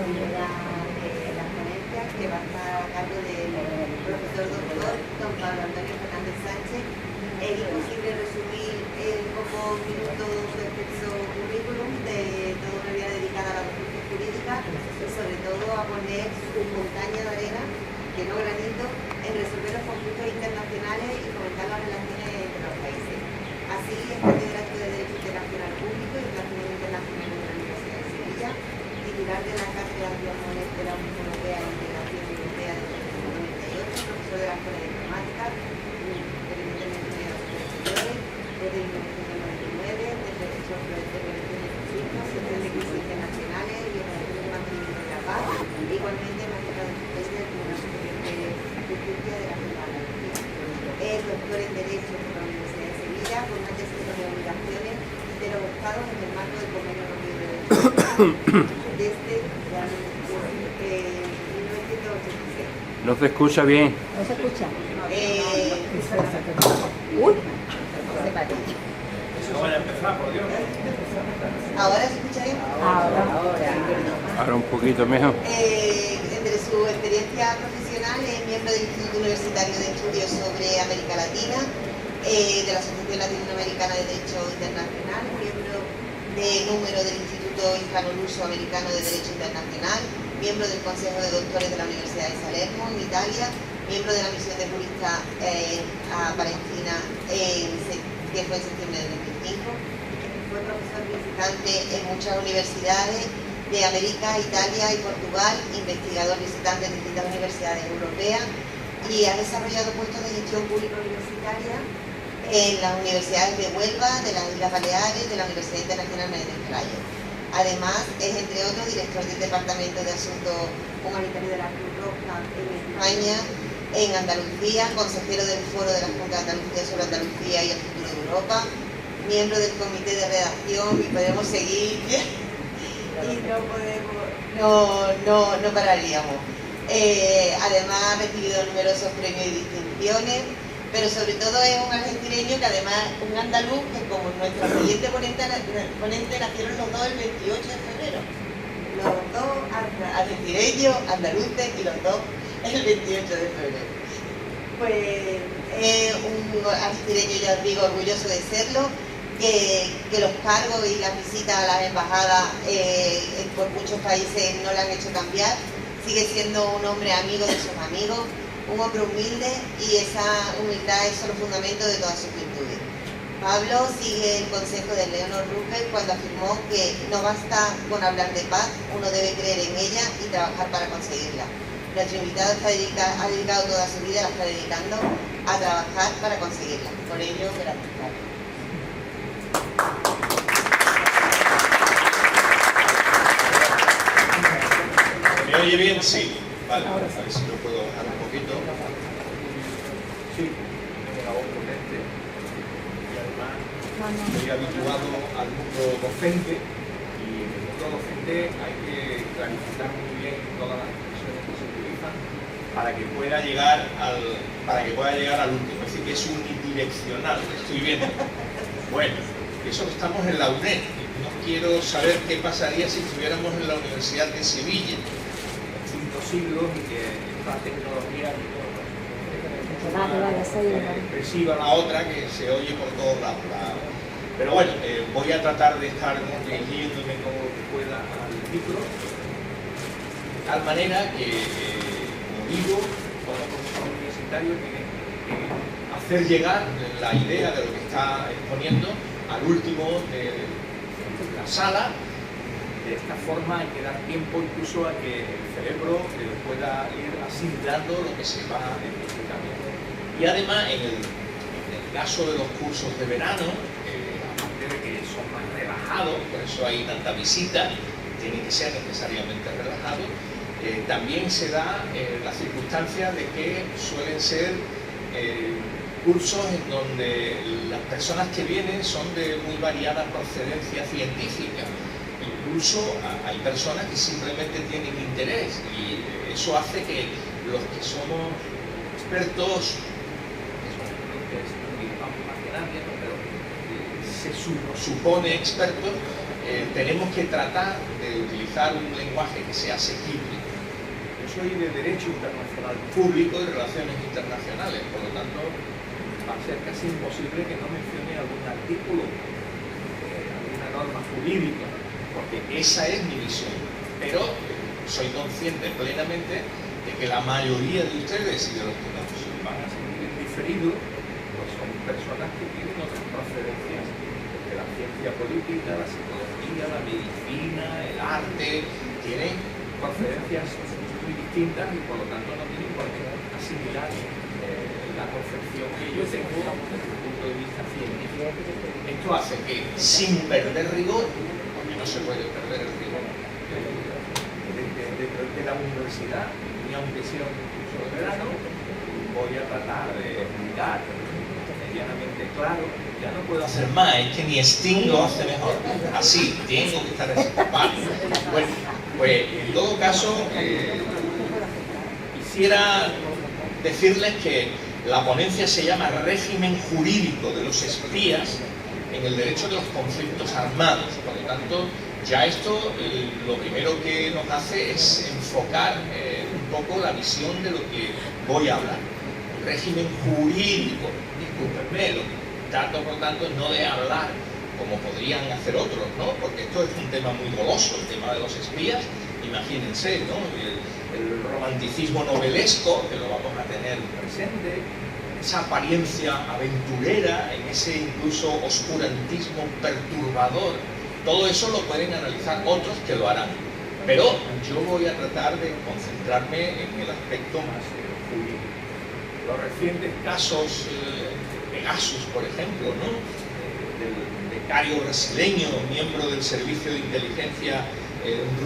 continuidad de las ponencias, que va a estar a cargo del profesor doctor don Pablo Antonio Fernández Sánchez. Es imposible resumir en pocos minutos su extenso currículum de toda una vida dedicada a la docencia jurídica y sobre todo a poner su montaña de arena, que no granito, en resolver los conflictos internacionales y fomentar las relaciones entre los países. Así es catedrático de Derecho Internacional Público y Relaciones Internacionales de la Universidad de Sevilla, titular de la Cátedra de la Unión Europea e Integración Europea desde 1998, profesor de la Escuela de Informática, independientemente de los exteriores, desde 1999, del Derecho de Prevención de Conflictos, Sección de Crisis Internacionales y Organización de Mantenimiento de la Paz, igualmente magistrado del Tribunal Superior de Justicia de la Junta de Andalucía. Es doctor en Derecho por la Universidad de Sevilla, con una tesis de obligaciones de los Estados en el marco del Convenio Europeo de Derechos Humanos desde 1986. No se escucha bien. No se escucha. Uy, no se parece. No van a empezar, por Dios. ¿Ahora se escucha bien? Ahora un poquito mejor. Entre su experiencia profesional es miembro del Instituto Universitario de Estudios sobre América Latina, de la Asociación Latinoamericana de Derecho Internacional, miembro de número del Instituto Hispano-Luso Americano de Derecho Internacional, miembro del Consejo de Doctores de la Universidad de Salerno, en Italia, miembro de la misión de juristas a Palestina, que fue en septiembre del 2005. Fue profesor visitante en muchas universidades de América, Italia y Portugal, investigador visitante en distintas universidades europeas y ha desarrollado puestos de gestión pública universitaria en las universidades de Huelva, de las Islas Baleares, de la Universidad Internacional Menéndez Pelayo. Además, es entre otros director del Departamento de Asuntos Humanitarios de la Cruz Roja en España, en Andalucía, consejero del Foro de la Junta de Andalucía sobre Andalucía y el futuro de Europa, miembro del Comité de Redacción y podemos seguir y no pararíamos. Además ha recibido numerosos premios y distinciones, pero sobre todo es un argentineño que además un andaluz que como nuestro siguiente ponente nacieron los dos el 28 de febrero. Los dos argentineños, andaluces y los dos el 28 de febrero. Pues es un argentineño, ya os digo, orgulloso de serlo, que los cargos y las visitas a las embajadas por muchos países no le han hecho cambiar. Sigue siendo un hombre amigo de sus amigos, un hombre humilde y esa humildad es solo fundamento de todas sus virtudes. Pablo sigue el consejo de Eleanor Roosevelt cuando afirmó que no basta con hablar de paz, uno debe creer en ella y trabajar para conseguirla. Nuestro invitado ha dedicado toda su vida, la está dedicando a trabajar para conseguirla. Por ello, gracias, Pablo. ¿Me oye bien? Sí. Vale, a ver si lo puedo bajar un poquito. Sí, tengo la voz potente y además estoy habituado al mundo docente y en el mundo docente hay que clarificar muy bien todas las expresiones que se utilizan para que pueda llegar al último. Es decir, que es unidireccional, estoy viendo. Bueno, eso estamos en la UNED. No quiero saber qué pasaría si estuviéramos en la Universidad de Sevilla. Siglos y que esta tecnología expresiva a la otra que se oye por todos lados. Pero bueno, voy a tratar de estar dirigiéndome como pueda al micro, de tal manera que, como digo, todo profesor universitario tiene que hacer llegar la idea de lo que está exponiendo al último de la sala. De esta forma hay que dar tiempo incluso a que el cerebro pueda ir asimilando lo que se va explicando. Y además, en el caso de los cursos de verano, aparte de que son más relajados, por eso hay tanta visita, tienen que ser necesariamente relajados, también se da la circunstancia de que suelen ser cursos en donde las personas que vienen son de muy variada procedencia científica. Incluso hay personas que simplemente tienen interés y eso hace que los que somos expertos, se supone expertos, tenemos que tratar de utilizar un lenguaje que sea asequible. Yo soy de Derecho Internacional Público y Relaciones Internacionales, por lo tanto va a ser casi imposible que no mencione algún artículo, alguna norma jurídica, porque esa es mi visión. Pero soy consciente plenamente de que la mayoría de ustedes y de los que nos van a seguir en diferido, pues son personas que tienen otras procedencias, porque la ciencia política, la psicología, la medicina, el arte, tienen procedencias muy distintas y por lo tanto no tienen por qué asimilar la concepción que yo tengo desde el punto de vista científico. Esto hace que, sin perder rigor, porque no se puede perder el rigor de la universidad, ni aunque sea un curso de verano, voy a tratar de explicar medianamente claro. Ya no puedo hacer más, es que ni Sting lo hace mejor. Así, tengo que estar así. Vale. Bueno, pues en todo caso, quisiera decirles que la ponencia se llama Régimen Jurídico de los Espías en el Derecho de los Conflictos Armados. Por lo tanto, ya esto lo primero que nos hace es enfocar un poco la visión de lo que voy a hablar. El régimen jurídico, discúlpenme, lo que trato por tanto no de hablar como podrían hacer otros, ¿no? Porque esto es un tema muy goloso, el tema de los espías, imagínense, ¿no? El romanticismo novelesco, que lo vamos a tener presente, esa apariencia aventurera, en ese incluso oscurantismo perturbador, todo eso lo pueden analizar otros que lo harán. Pero yo voy a tratar de concentrarme en el aspecto más jurídico. Los recientes casos, Pegasus, por ejemplo, ¿no? Del becario brasileño, miembro del servicio de inteligencia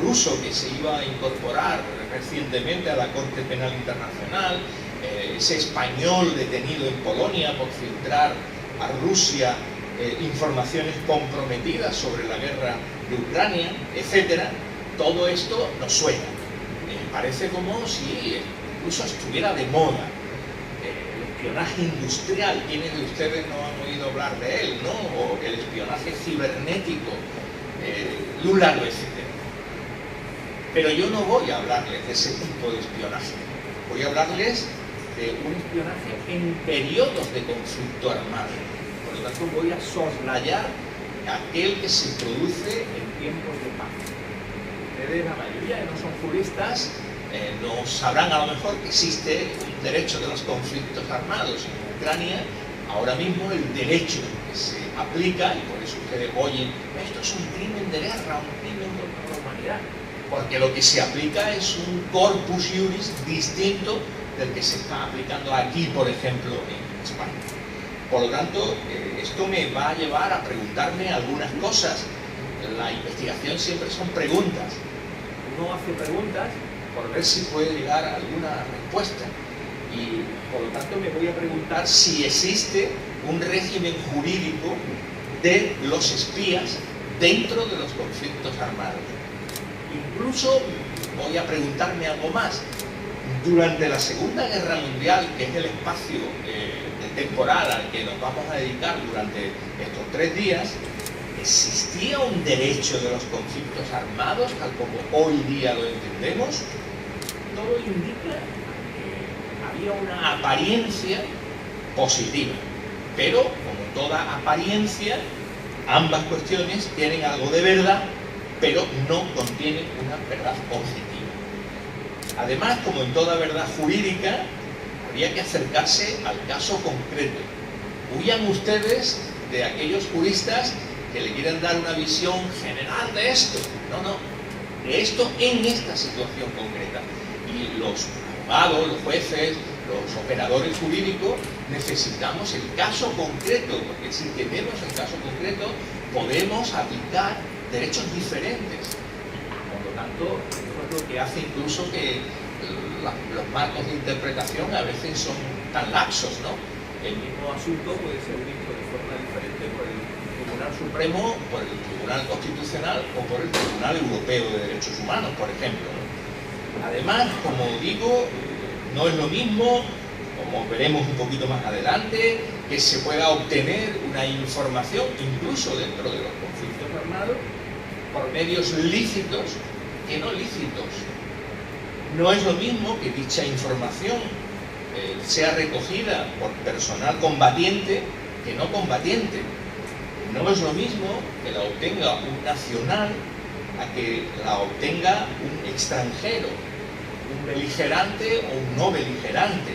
ruso que se iba a incorporar recientemente a la Corte Penal Internacional, ese español detenido en Polonia por filtrar a Rusia informaciones comprometidas sobre la guerra de Ucrania, etcétera. Todo esto nos suena. Parece como si incluso estuviera de moda. El espionaje industrial, ¿quiénes de ustedes no han oído hablar de él, no? O el espionaje cibernético, un largo etcétera. Pero yo no voy a hablarles de ese tipo de espionaje. Voy a hablarles de un espionaje en periodos de conflicto armado. Por lo tanto, voy a soslayar aquel que se produce en tiempos de paz. Ustedes, la mayoría que no son juristas, no sabrán a lo mejor que existe un derecho de los conflictos armados en Ucrania. Ahora mismo el derecho que se aplica, y por eso ustedes oyen, esto es un crimen de guerra, un crimen contra la humanidad, porque lo que se aplica es un corpus juris distinto del que se está aplicando aquí, por ejemplo, en España. Por lo tanto, esto me va a llevar a preguntarme algunas cosas. La investigación siempre son preguntas. Uno hace preguntas por ver si puede llegar a alguna respuesta. Y por lo tanto me voy a preguntar si existe un régimen jurídico de los espías dentro de los conflictos armados. Incluso voy a preguntarme algo más. Durante la Segunda Guerra Mundial, que es el espacio temporal al que nos vamos a dedicar durante estos 3 días, ¿existía un derecho de los conflictos armados tal como hoy día lo entendemos? Todo indica que había una apariencia positiva, pero como toda apariencia, ambas cuestiones tienen algo de verdad, pero no contienen una verdad objetiva. Además, como en toda verdad jurídica, habría que acercarse al caso concreto. Huyan ustedes de aquellos juristas que le quieren dar una visión general de esto. No, no, de esto en esta situación concreta. Y los abogados, los jueces, los operadores jurídicos, necesitamos el caso concreto, porque si tenemos el caso concreto, podemos aplicar derechos diferentes. Por lo tanto, eso es lo que hace incluso que los marcos de interpretación a veces son tan laxos, ¿no? El mismo asunto puede ser visto de forma diferente por el Tribunal Supremo, por el Tribunal Constitucional o por el Tribunal Europeo de Derechos Humanos, por ejemplo, ¿no? Además, como digo, no es lo mismo, como veremos un poquito más adelante, que se pueda obtener una información, incluso dentro de los conflictos armados, por medios lícitos que no lícitos. No es lo mismo que dicha información sea recogida por personal combatiente que no combatiente. No es lo mismo que la obtenga un nacional a que la obtenga un extranjero, un beligerante o un no beligerante.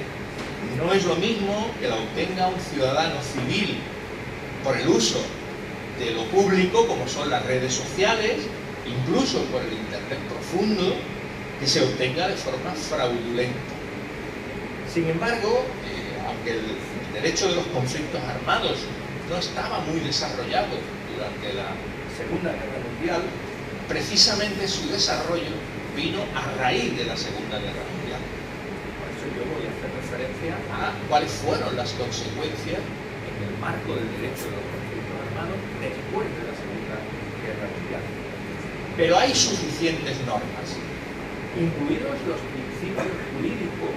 No es lo mismo que la obtenga un ciudadano civil por el uso de lo público, como son las redes sociales, incluso por el Internet profundo, que se obtenga de forma fraudulenta. Sin embargo, aunque el derecho de los conflictos armados no estaba muy desarrollado durante la Segunda Guerra Mundial, precisamente su desarrollo vino a raíz de la Segunda Guerra Mundial. Por eso yo voy a hacer referencia a cuáles fueron las consecuencias en el marco del derecho de los conflictos armados después de la Segunda Guerra Mundial. Pero hay suficientes normas, incluidos los principios jurídicos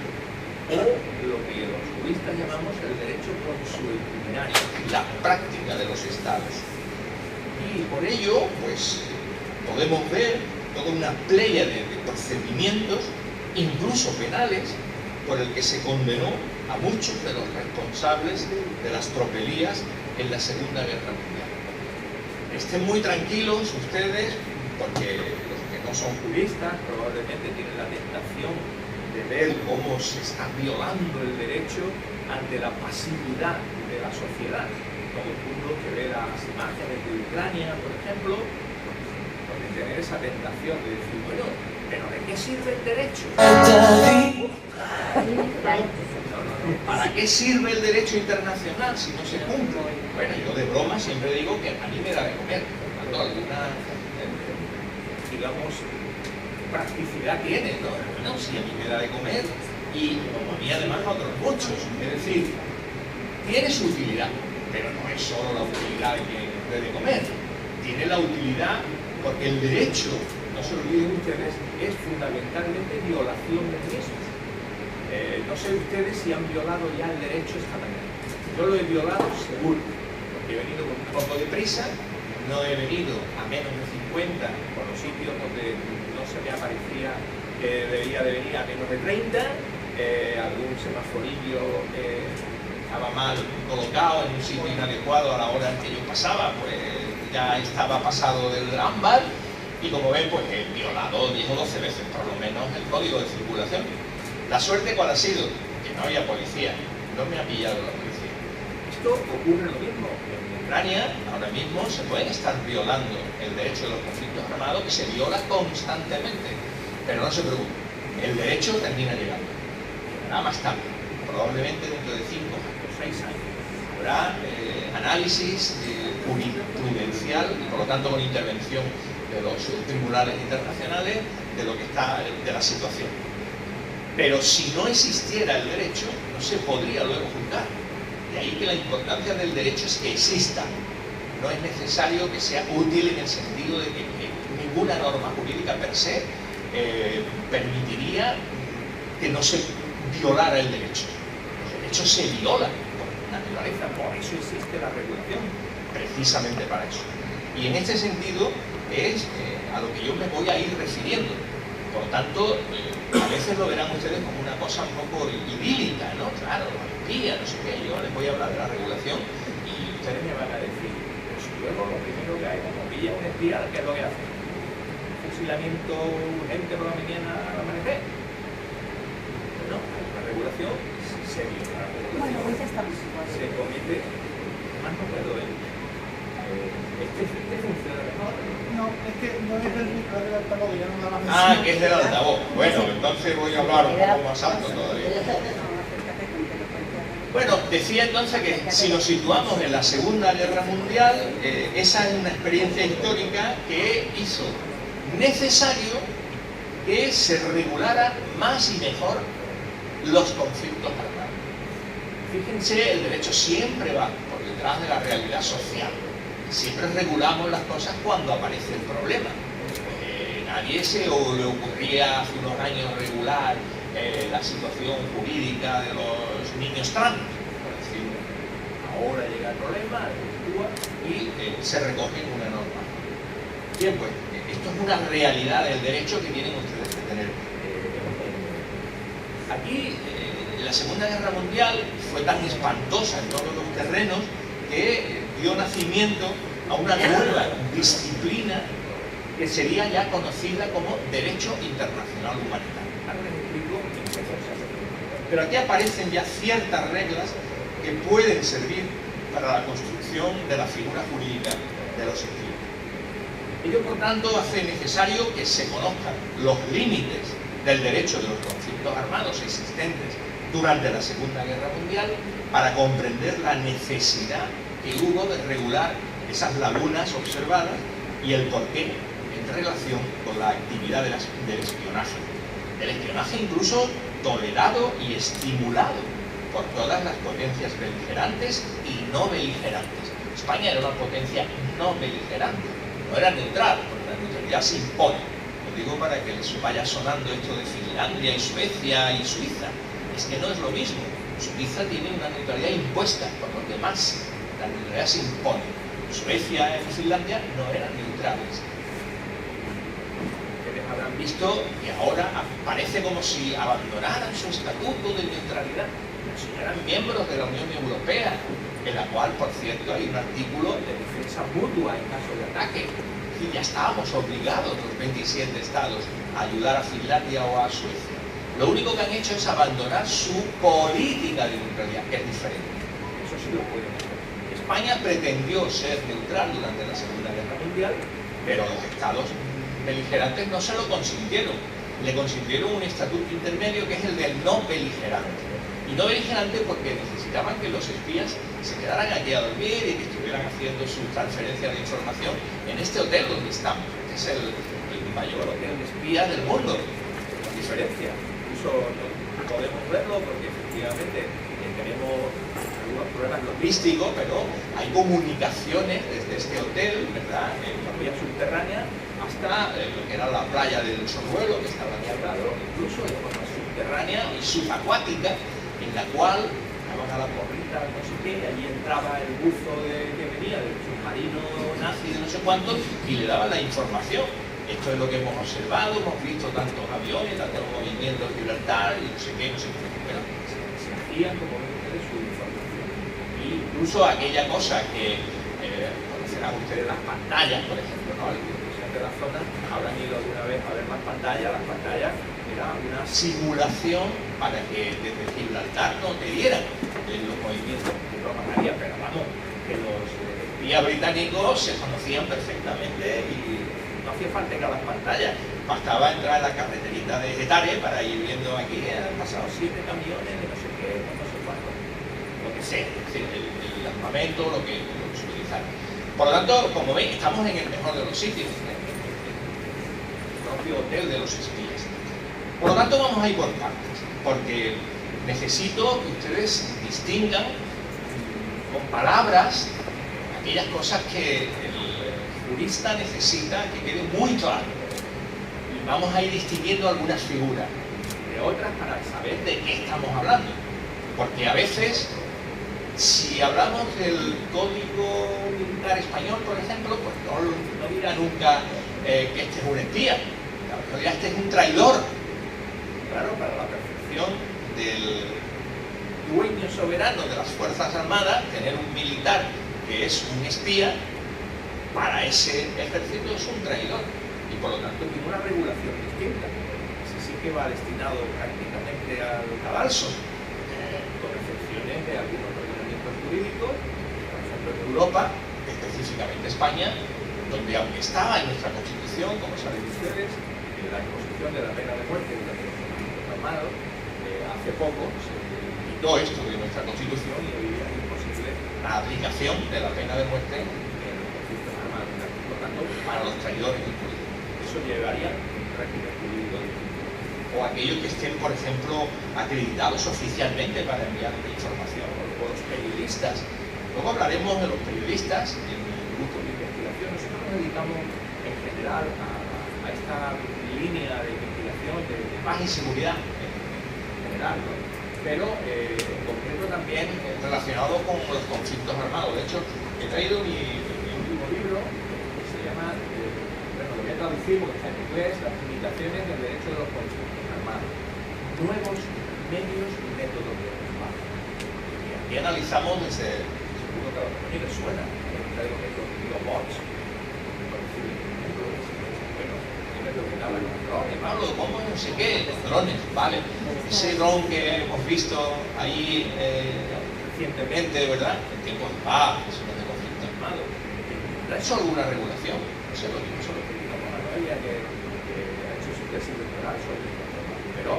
o lo que los juristas llamamos el derecho consuetudinario, la práctica de los estados. Y por ello, pues, podemos ver toda una pléyade de procedimientos, incluso penales, por el que se condenó a muchos de los responsables de las tropelías en la Segunda Guerra Mundial. Estén muy tranquilos ustedes, porque los que no son juristas probablemente tienen la tentación de ver cómo se está violando el derecho ante la pasividad de la sociedad. Todo el mundo que ve las imágenes de Ucrania, por ejemplo, puede tener esa tentación de decir, bueno, ¿pero de qué sirve el derecho? ¿Para qué sirve el derecho internacional si no se cumple? Bueno, yo de broma siempre digo que a mí me da de comer, por tanto alguna, digamos, practicidad tiene, ¿no? Bueno, sí, a mí me da de comer y como a mí además a otros muchos. Es decir, tiene su utilidad, pero no es solo la utilidad de que dé de comer. Tiene la utilidad porque el derecho, no se olviden ustedes, es fundamentalmente violación del mismo. No sé ustedes si han violado ya el derecho esta mañana. Yo lo he violado seguro, porque he venido con un poco de prisa, no he venido a menos de 50 por los sitios donde no se me aparecía que debía de venir a menos de 30, algún semaforillo estaba mal colocado en un sitio inadecuado a la hora en que yo pasaba, pues ya estaba pasado del ámbar y como ven, pues he violado 10 o 12 veces por lo menos el código de circulación. La suerte, ¿cuál ha sido? Que no había policía, no me ha pillado la policía. Esto ocurre lo mismo. En Ucrania ahora mismo se pueden estar violando el derecho de los conflictos armados, que se viola constantemente. Pero no se preocupen, el derecho termina llegando. Llegará más tarde, probablemente dentro de 5 años, 6 años. Habrá análisis jurisprudencial y por lo tanto con intervención de los tribunales internacionales de lo que está, de la situación. Pero si no existiera el derecho, no se podría luego juzgar. De ahí que la importancia del derecho es que exista. No es necesario que sea útil en el sentido de que ninguna norma jurídica per se permitiría que no se violara el derecho. Los derechos se violan por naturaleza, por eso existe la regulación, precisamente para eso. Y en este sentido es a lo que yo me voy a ir refiriendo. Por tanto, a veces lo verán ustedes como una cosa un poco idílica, ¿no? Claro, la espía, no sé qué, yo les voy a hablar de la regulación y ustedes me van a decir, pues luego lo primero que hay, como pilla un espía, ¿qué es lo que hace? Fusilamiento urgente por la mañana al amanecer. Bueno, la regulación se viola. Bueno, pues ya estamos igual. Se comete, más no puedo ver. Este funciona mejor. No, es que no es del micro, es del altavoz, ya no da la Ah, que es del altavoz. Bueno, entonces voy a hablar un poco más alto todavía. Bueno, decía entonces que si nos situamos en la Segunda Guerra Mundial, esa es una experiencia histórica que hizo necesario que se regulara más y mejor los conflictos armados. Fíjense, el derecho siempre va por detrás de la realidad social. Siempre regulamos las cosas cuando aparece el problema. Nadie se le ocurría hace unos años regular la situación jurídica de los niños trans, por decirlo. Ahora llega el problema, y se recoge una norma. Bien, pues, Esto es una realidad del derecho que tienen ustedes que tener. Aquí, la Segunda Guerra Mundial fue tan espantosa en todos los terrenos que dio nacimiento a una nueva disciplina que sería ya conocida como Derecho Internacional Humanitario. Ahora les explico en qué consiste. Pero aquí aparecen ya ciertas reglas que pueden servir para la construcción de la figura jurídica de los espías. Ello, por tanto, hace necesario que se conozcan los límites del derecho de los conflictos armados existentes durante la Segunda Guerra Mundial para comprender la necesidad que hubo de regular esas lagunas observadas y el porqué en relación con la actividad del espionaje. El espionaje incluso tolerado y estimulado por todas las potencias beligerantes y no beligerantes. España era una potencia no beligerante, no era neutral, porque la neutralidad se impone. Lo digo para que les vaya sonando esto de Finlandia y Suecia y Suiza. Es que no es lo mismo. Suiza tiene una neutralidad impuesta por los demás. La neutralidad se impone. Suecia y Finlandia no eran neutrales. Ustedes habrán visto que ahora parece como si abandonaran su estatuto de neutralidad. Si eran miembros de la Unión Europea, en la cual, por cierto, hay un artículo de defensa mutua en caso de ataque, y ya estábamos obligados los 27 estados a ayudar a Finlandia o a Suecia. Lo único que han hecho es abandonar su política de neutralidad, que es diferente. Eso sí lo pueden hacer. España pretendió ser neutral durante la Segunda Guerra Mundial, pero los estados beligerantes no se lo consintieron. Le consintieron un estatuto intermedio que es el del no beligerante. Y no beligerante porque necesitaban que los espías se quedaran aquí a dormir y que estuvieran haciendo su transferencia de información en este hotel donde estamos. Este es el mayor hotel de espías del mundo. La diferencia. Incluso no podemos verlo porque efectivamente tenemos algunos problemas logísticos, pero hay comunicaciones desde este hotel, ¿verdad?, en la vía subterránea hasta lo que era la playa del Sorbuelo, que estaba aquí al lado, incluso de forma subterránea y subacuática, en la cual daban a la porrita, no sé qué, y allí entraba el buzo que venía del submarino nazi de no sé cuánto y le daban la información. Esto es lo que hemos observado, hemos visto tantos aviones, tantos movimientos de Gibraltar y no sé qué, pero se hacían como ustedes su información. E incluso aquella cosa que conocerán ustedes las pantallas, por ejemplo, ¿no? De la zona, habrán ido alguna vez a ver las pantallas era una simulación para que desde Gibraltar no te dieran los movimientos de Roma María, pero vamos, que los espías británicos se conocían perfectamente y no hacía falta ir a las pantallas, bastaba entrar a la carreterita de Getare para ir viendo aquí, han pasado 7 camiones de no sé qué, no sé cuánto, lo que sea, es decir, el armamento, lo que se utilizaron. Por lo tanto, como veis, estamos en el mejor de los sitios, hotel de los espías. Por lo tanto, vamos a ir por partes, porque necesito que ustedes distingan con palabras aquellas cosas que el jurista necesita que quede muy claro. Y vamos a ir distinguiendo algunas figuras de otras para saber de qué estamos hablando. Porque a veces, si hablamos del Código Militar Español, por ejemplo, pues no dirá nunca que este es un espía. No dirá, este es un traidor. Claro, para la perfección del dueño soberano de las Fuerzas Armadas, tener un militar que es un espía, para ese ejército es un traidor. Y por lo tanto tiene una regulación distinta. Ese sí que va destinado prácticamente al cadalso, con excepciones de algunos ordenamientos jurídicos, por ejemplo en Europa, específicamente España, donde aunque estaba en nuestra Constitución, como saben ustedes, la imposición de la pena de muerte durante los conflictos armados, hace poco se quitó esto de nuestra Constitución y hoy día es imposible la aplicación de la pena de muerte en los conflictos armados. Por tanto, para los traidores incluidos. Eso llevaría un régimen jurídico distinto. O aquellos que estén, por ejemplo, acreditados oficialmente para enviar información, o los periodistas. Luego hablaremos de los periodistas en el grupo de investigación. Nosotros nos dedicamos en general a esta línea de investigación de paz y seguridad en general, ¿no? Pero en concreto también relacionado con los conflictos armados. De hecho, he traído mi último libro, que se llama, bueno, lo voy a traducir traducir, porque está en inglés, las limitaciones del derecho de los conflictos armados. Nuevos medios y métodos de combate. Y aquí analizamos desde, seguro que a los compañeros suena, los bots. Pablo, ¿cómo no sé qué? Los drones, vale. Ese dron que hemos visto ahí recientemente, ¿verdad? En tiempos de paz, de conflicto armado. ¿Ha hecho alguna regulación? No sé, lo mismo solo que digamos a Noelia que ha hecho su tesis doctoral sobre esto. Pero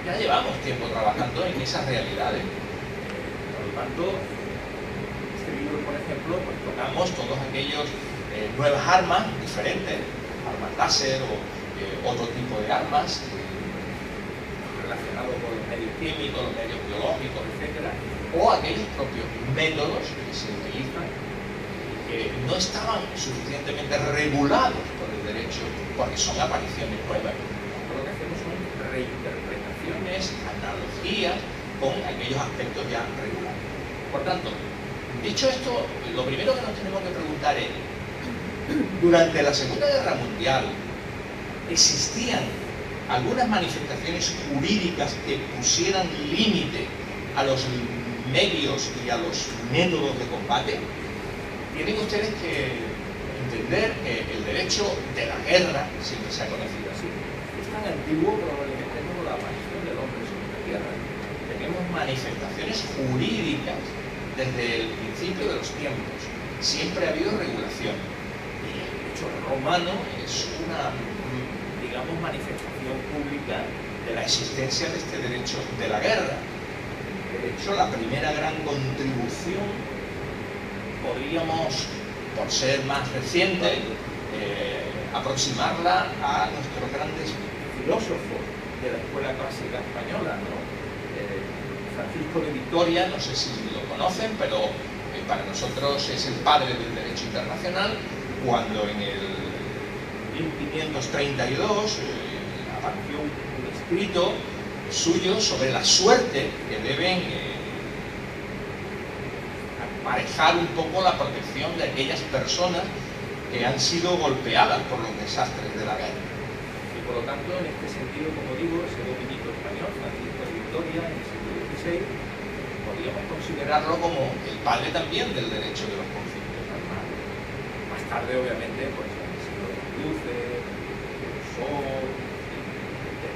ya llevamos tiempo trabajando en esas realidades. Por lo tanto, este libro, por ejemplo, pues tocamos todos aquellos nuevas armas diferentes, armas láser o otro tipo de armas relacionados con los medios químicos, los medios biológicos, etcétera, o aquellos propios métodos que se utilizan que no estaban suficientemente regulados por el derecho porque son apariciones nuevas. Lo que hacemos son reinterpretaciones, analogías con aquellos aspectos ya regulados. Por tanto, dicho esto, lo primero que nos tenemos que preguntar es: durante la Segunda Guerra Mundial existían algunas manifestaciones jurídicas que pusieran límite a los medios y a los métodos de combate. Tienen ustedes que entender que el derecho de la guerra siempre se ha conocido así. Es tan antiguo probablemente como la aparición del hombre sobre la tierra. Tenemos manifestaciones jurídicas desde el principio de los tiempos. Siempre ha habido regulación. Y el derecho romano es una, digamos, manifestación pública de la existencia de este derecho de la guerra. De hecho, la primera gran contribución, podríamos, por ser más reciente, aproximarla a nuestros grandes filósofos de la escuela clásica española, ¿no? Francisco de Vitoria, no sé si lo conocen, pero para nosotros es el padre del derecho internacional, cuando en el 1532 apareció un escrito suyo sobre la suerte que deben aparejar un poco la protección de aquellas personas que han sido golpeadas por los desastres de la guerra. Y por lo tanto, en este sentido, como digo, ese dominico español, Francisco de Vitoria, en el siglo XVI, podríamos considerarlo como el padre también del derecho de los conflictos armados. Más tarde, obviamente, pues en el siglo de Cruces,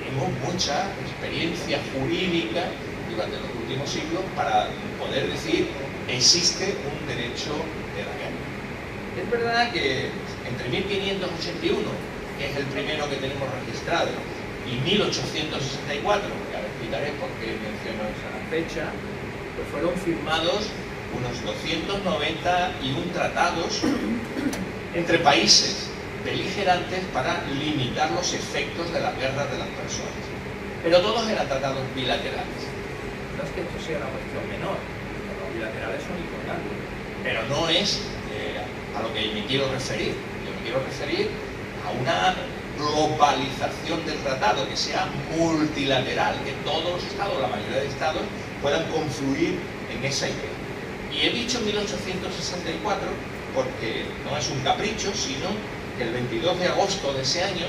tenemos mucha experiencia jurídica durante los últimos siglos para poder decir existe un derecho de la guerra. Es verdad que entre 1581, que es el primero que tenemos registrado, y 1864, que ahora explicaré por qué menciono esa fecha, pues fueron firmados unos 291 tratados entre países beligerantes para limitar los efectos de las guerras de las personas. Pero todos eran tratados bilaterales. No es que esto sea una cuestión menor, los bilaterales son importantes, pero no es a lo que me quiero referir. Yo me quiero referir a una globalización del tratado, que sea multilateral, que todos los estados, la mayoría de estados, puedan confluir en esa idea. Y he dicho 1864 porque no es un capricho, sino que el 22 de agosto de ese año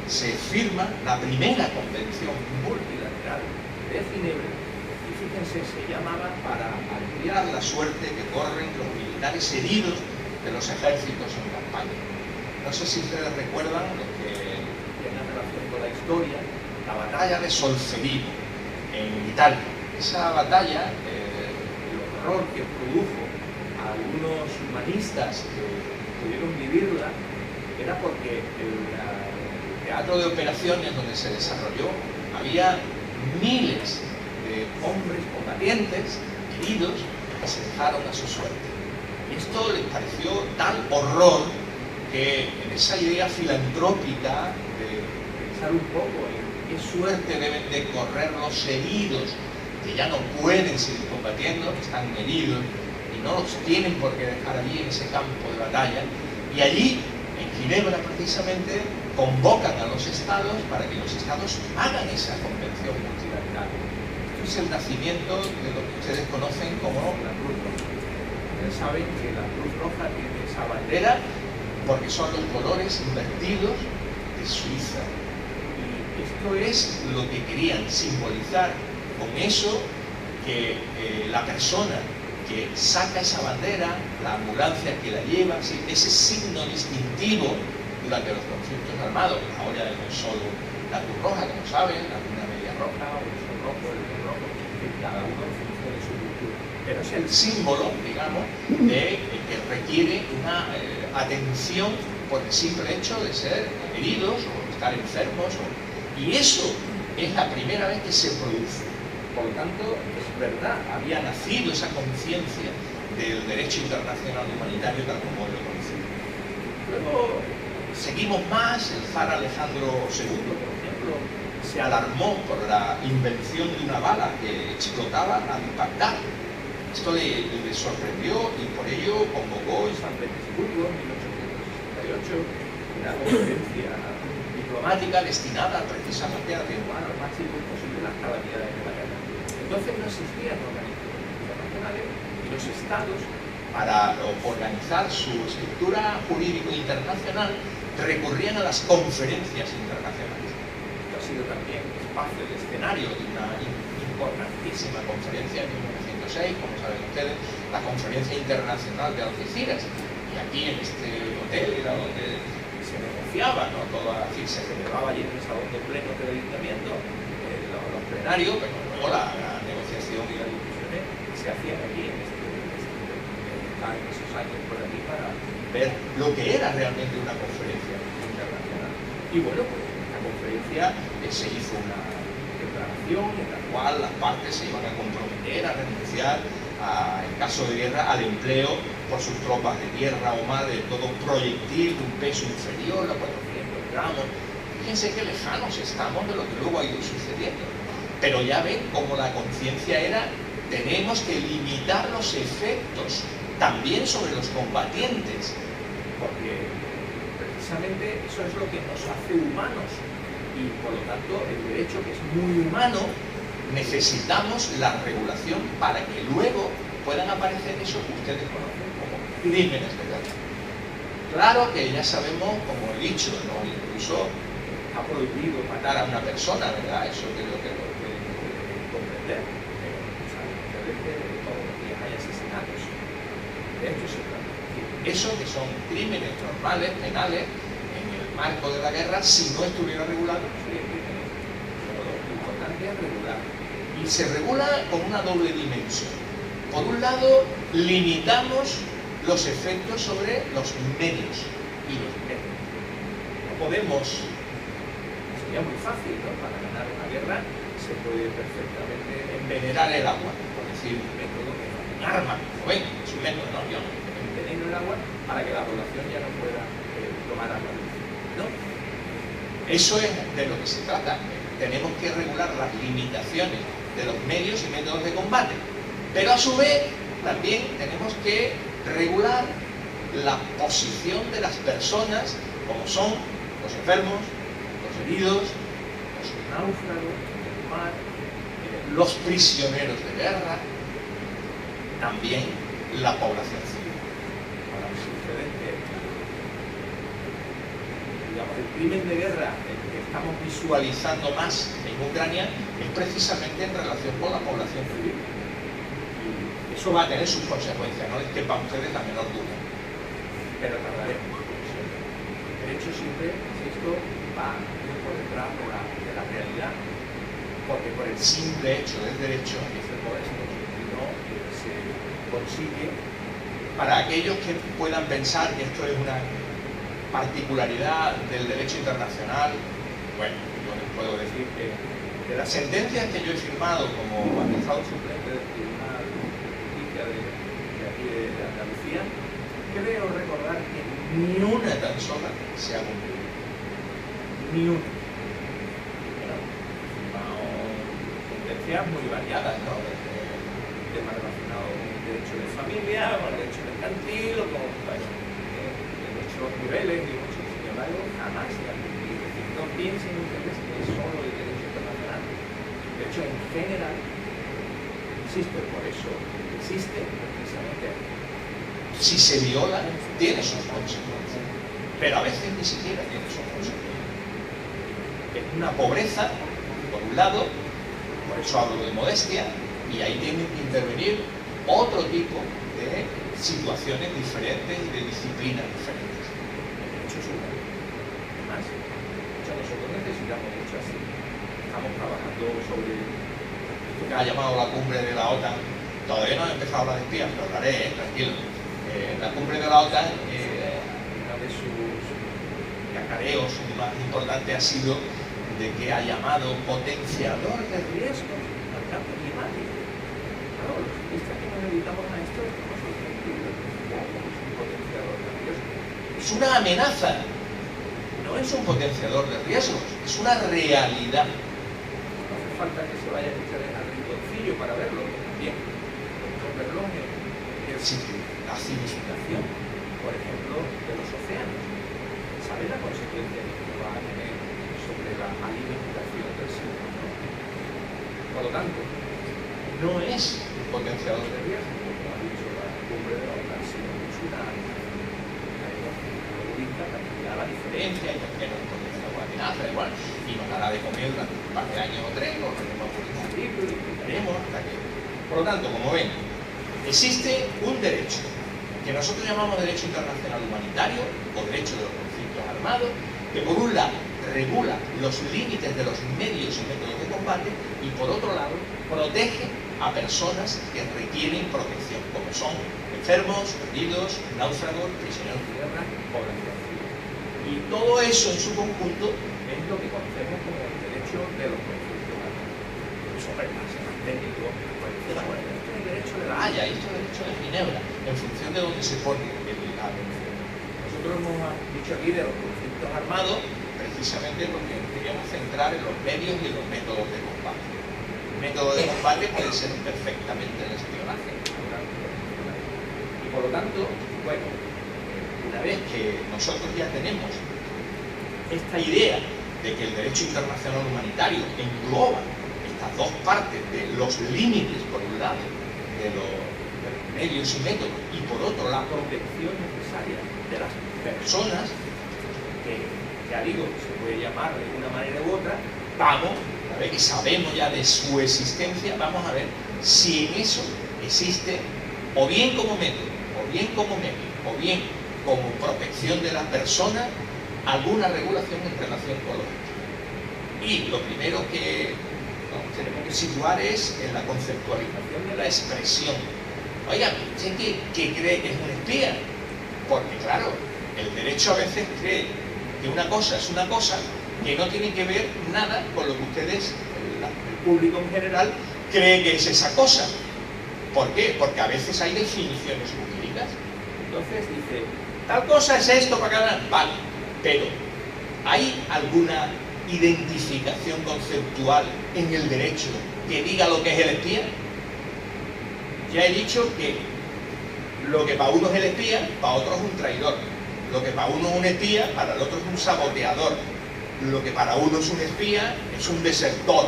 se firma la primera convención multilateral de Ginebra, y fíjense, se llamaba para aliviar la suerte que corren los militares heridos de los ejércitos en campaña. No sé si ustedes recuerdan, lo que tiene relación con la historia, la batalla de Solferino en Italia. Esa batalla, el horror que produjo a algunos humanistas que pudieron vivirla, era porque el teatro de operaciones donde se desarrolló había miles de hombres combatientes heridos que se dejaron a su suerte. Y esto les pareció tal horror que en esa idea filantrópica de pensar un poco en qué suerte deben de correr los heridos, que ya no pueden seguir combatiendo, que están heridos y no los tienen por qué dejar allí en ese campo de batalla, y allí en Ginebra precisamente convocan a los estados para que los estados hagan esa convención multilateral. Esto es el nacimiento de lo que ustedes conocen como la Cruz Roja. Ustedes saben que la Cruz Roja tiene esa bandera porque son los colores invertidos de Suiza. Y esto es lo que querían simbolizar con eso, que la persona que saca esa bandera, la ambulancia que la lleva, ¿sí?, ese signo distintivo durante los conflictos armados. Ahora no es solo la Cruz Roja, como saben, la Cruz Media Roja, o el Sol Rojo, el León Rojo, que cada uno en función de su cultura. Pero es el símbolo, digamos, de que requiere una atención por el simple hecho de ser heridos o estar enfermos. Y eso es la primera vez que se produce. Por lo tanto, es verdad, había nacido esa conciencia del derecho internacional humanitario tal como lo conocemos. Luego seguimos más, el zar Alejandro II, por ejemplo, se alarmó por la invención de una bala que explotaba al impactar. Esto le sorprendió y por ello convocó en San Petersburgo en 1868 una conferencia diplomática destinada precisamente a atenuar al máximo posible las calamidades de la guerra. Entonces no existían organizaciones internacionales y los estados, para organizar su estructura jurídico internacional, recurrían a las conferencias internacionales. Esto ha sido también espacio de escenario de una importantísima conferencia en 1906, como saben ustedes, la Conferencia Internacional de Algeciras. Y aquí en este hotel era donde se negociaba, ¿no? Todo, es decir, se celebraba allí en el salón de plenos del ayuntamiento, los plenarios, pero luego la negociación y las discusiones se hacían aquí en esos años por aquí para ver lo que era realmente una conferencia internacional. Y bueno, pues en esta conferencia se hizo una declaración en la cual las partes se iban a comprometer a renunciar en caso de guerra al empleo por sus tropas de tierra o mar de todo proyectil de un peso inferior a 400 gramos. Fíjense qué lejanos estamos de lo que luego ha ido sucediendo. Pero ya ven cómo la conciencia era: tenemos que limitar los efectos también sobre los combatientes, porque precisamente eso es lo que nos hace humanos, y por lo tanto el derecho, que es muy humano, necesitamos la regulación para que luego puedan aparecer eso que ustedes conocen como crímenes de guerra. Claro que ya sabemos, como he dicho, ¿no?, incluso ha prohibido matar a una persona, ¿verdad? Eso creo que lo pueden comprender. Pero saben ustedes que todos los días hay asesinatos. De hecho, eso que son crímenes normales, penales, en el marco de la guerra, si no estuviera regulado, sería crímenes. Pero lo importante es regular. Y se regula con una doble dimensión. Por un lado, limitamos los efectos sobre los medios y los métodos. No podemos, sería muy fácil, ¿no?, para ganar una guerra se puede perfectamente envenenar el agua, por decir un método que es un arma, como ven, es un método, ¿no? Yo enveneno el agua para que la población ya no pueda tomar agua dulce, ¿no? Eso es de lo que se trata. Tenemos que regular las limitaciones de los medios y métodos de combate, pero a su vez también tenemos que regular la posición de las personas, como son los enfermos, los heridos, los náufragos del mar, los prisioneros de guerra, también la población civil. Ahora sucede que, digamos, el crimen de guerra, el que estamos visualizando más en Ucrania, es precisamente en relación con la población civil. Y eso va a tener sus consecuencias, no les quepa a ustedes la menor duda. Pero tardaremos. De hecho, siempre esto va por detrás de la realidad, porque por el simple hecho del derecho, este modesto no se consigue. Para aquellos que puedan pensar que esto es una particularidad del derecho internacional, bueno, yo les puedo decir que de las sentencias que yo he firmado como magistrado suplente del Tribunal de Justicia de aquí de Andalucía, creo recordar que ni una tan sola se ha cumplido. Ni una. Bueno, he firmado sentencias muy variadas, ¿no? Desde temas relacionados con el derecho de familia, con el derecho mercantil, o con muchos niveles y muchos funcionarios, jamás se han cumplido. Es decir, no piensen ustedes que es solo el derecho internacional. De hecho, en general, insisto, por eso existe precisamente. Si se viola, tiene sus consecuencias, pero a veces ni siquiera tiene sus consecuencias. una pobreza, por un lado, por eso hablo de modestia, y ahí tienen que intervenir otro tipo de situaciones diferentes y de disciplinas diferentes. Eso es una. Además, nosotros necesitamos mucho así. Estamos trabajando sobre esto que ha llamado la cumbre de la OTAN. Todavía no he empezado a hablar de espías, pero hablaré, tranquilo. La cumbre de la OTAN, uno de sus cacareos más importantes ha sido de que ha llamado potenciador de riesgos al cambio climático. Claro, los científicos que nos dedicamos a esto estamos sorprendidos. Un potenciador de riesgos. Es una amenaza, no es un potenciador de riesgos, es una realidad. No hace falta que se vaya a echar al rinconcillo para verlo, también podemos verlo en la acidificación, por ejemplo, de los océanos. ¿Sabes la consecuencia que va a tener sobre la alimentación del ser humano? Por lo tanto, no es un potenciador de riesgo, como ha dicho la cumbre de la OTAN, sino que es una lógica para que haga la diferencia y por qué no es potenciador de amenaza, igual, y nos dará de comer durante un par de años o tres, lo tenemos por este libro y lo explicaremos hasta que. Por lo tanto, como ven, existe un derecho que nosotros llamamos derecho internacional humanitario o derecho de los conflictos armados, que por un lado regula los límites de los medios y métodos de combate y por otro lado protege a personas que requieren protección, como son enfermos, heridos, náufragos, prisioneros de guerra, población civil. Y todo eso en su conjunto es lo que conocemos como el derecho de los conflictos armados. Eso es más técnico, pues esto es el derecho de la Haya, esto es el derecho de Ginebra, en función de donde se pone la atención. Nosotros hemos dicho aquí de los conflictos armados, precisamente porque queríamos centrar en los medios y en los métodos de combate. El método de combate puede ser perfectamente el espionaje. Y por lo tanto, bueno, una vez que nosotros ya tenemos esta idea de que el derecho internacional humanitario engloba estas dos partes de los límites, por un lado, de los medios y métodos, y por otro, la protección necesaria de las personas, que ya digo, se puede llamar de una manera u otra, vamos a ver que sabemos ya de su existencia, vamos a ver si en eso existe, o bien como método, o bien como medio, o bien como protección de las personas, alguna regulación en relación con los hechos. Y lo primero que tenemos que situar es en la conceptualización de la expresión. Oigan, ¿usted qué cree que es un espía? Porque claro, el derecho a veces cree que una cosa es una cosa que no tiene que ver nada con lo que ustedes, el público en general, cree que es esa cosa. ¿Por qué? Porque a veces hay definiciones jurídicas. Entonces dice, tal cosa es esto para cada... Vale, pero ¿hay alguna identificación conceptual en el derecho que diga lo que es el espía? Ya he dicho que lo que para uno es el espía, para otro es un traidor. Lo que para uno es un espía, para el otro es un saboteador. Lo que para uno es un espía, es un desertor.